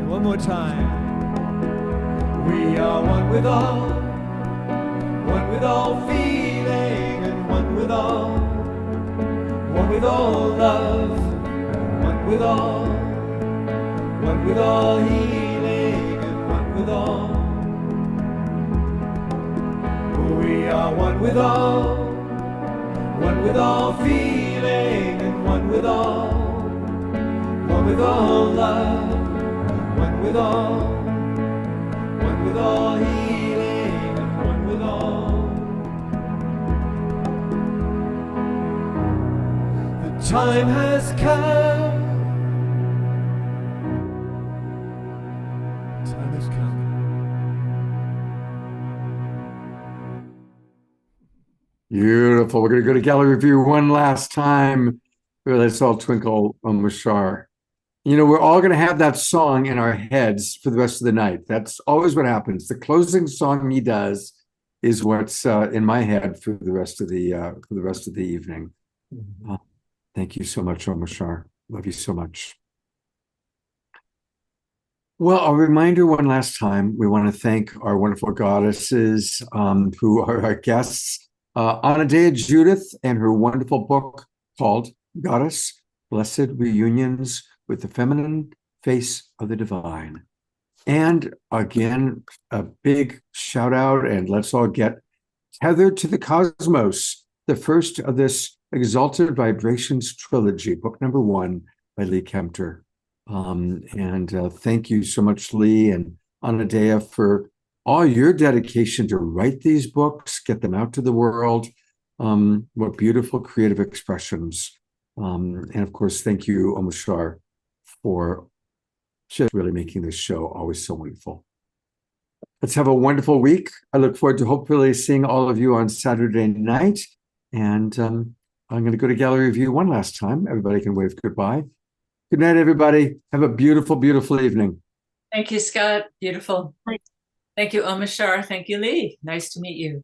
Speaker 3: one more time. We are one with all feeling, and one with all love, one with all healing, and one with all. We are one with all feeling, and one with all love, one with all healing, and one with all. The time has come. The time has come.
Speaker 2: Beautiful. We're going to go to gallery view one last time. Let's all twinkle on Mashar. You know, we're all going to have that song in our heads for the rest of the night. That's always what happens. The closing song he does is what's in my head for the rest of the evening. Thank you so much, Mashar. Love you so much. Well, a reminder one last time, we want to thank our wonderful goddesses who are our guests, Anadea Judith and her wonderful book called Goddess, Blessed Reunions with the Feminine Face of the Divine. And again, a big shout out, and let's all get Tethered to the Cosmos, the first of this Exalted Vibrations trilogy, book number 1 by Lee Kempter. Thank you so much, Lee and Anadea, for all your dedication to write these books, get them out to the world. What beautiful creative expressions. And of course, thank you, Mashar, for just really making this show always so wonderful. let's have a wonderful week. I look forward to hopefully seeing all of you on Saturday night. And I'm going to go to gallery view one last time. Everybody can wave goodbye. Good night, everybody. Have a beautiful, beautiful evening.
Speaker 5: Thank you, Scott. Beautiful. Thank you, Omashar. Thank you, Lee. Nice to meet you.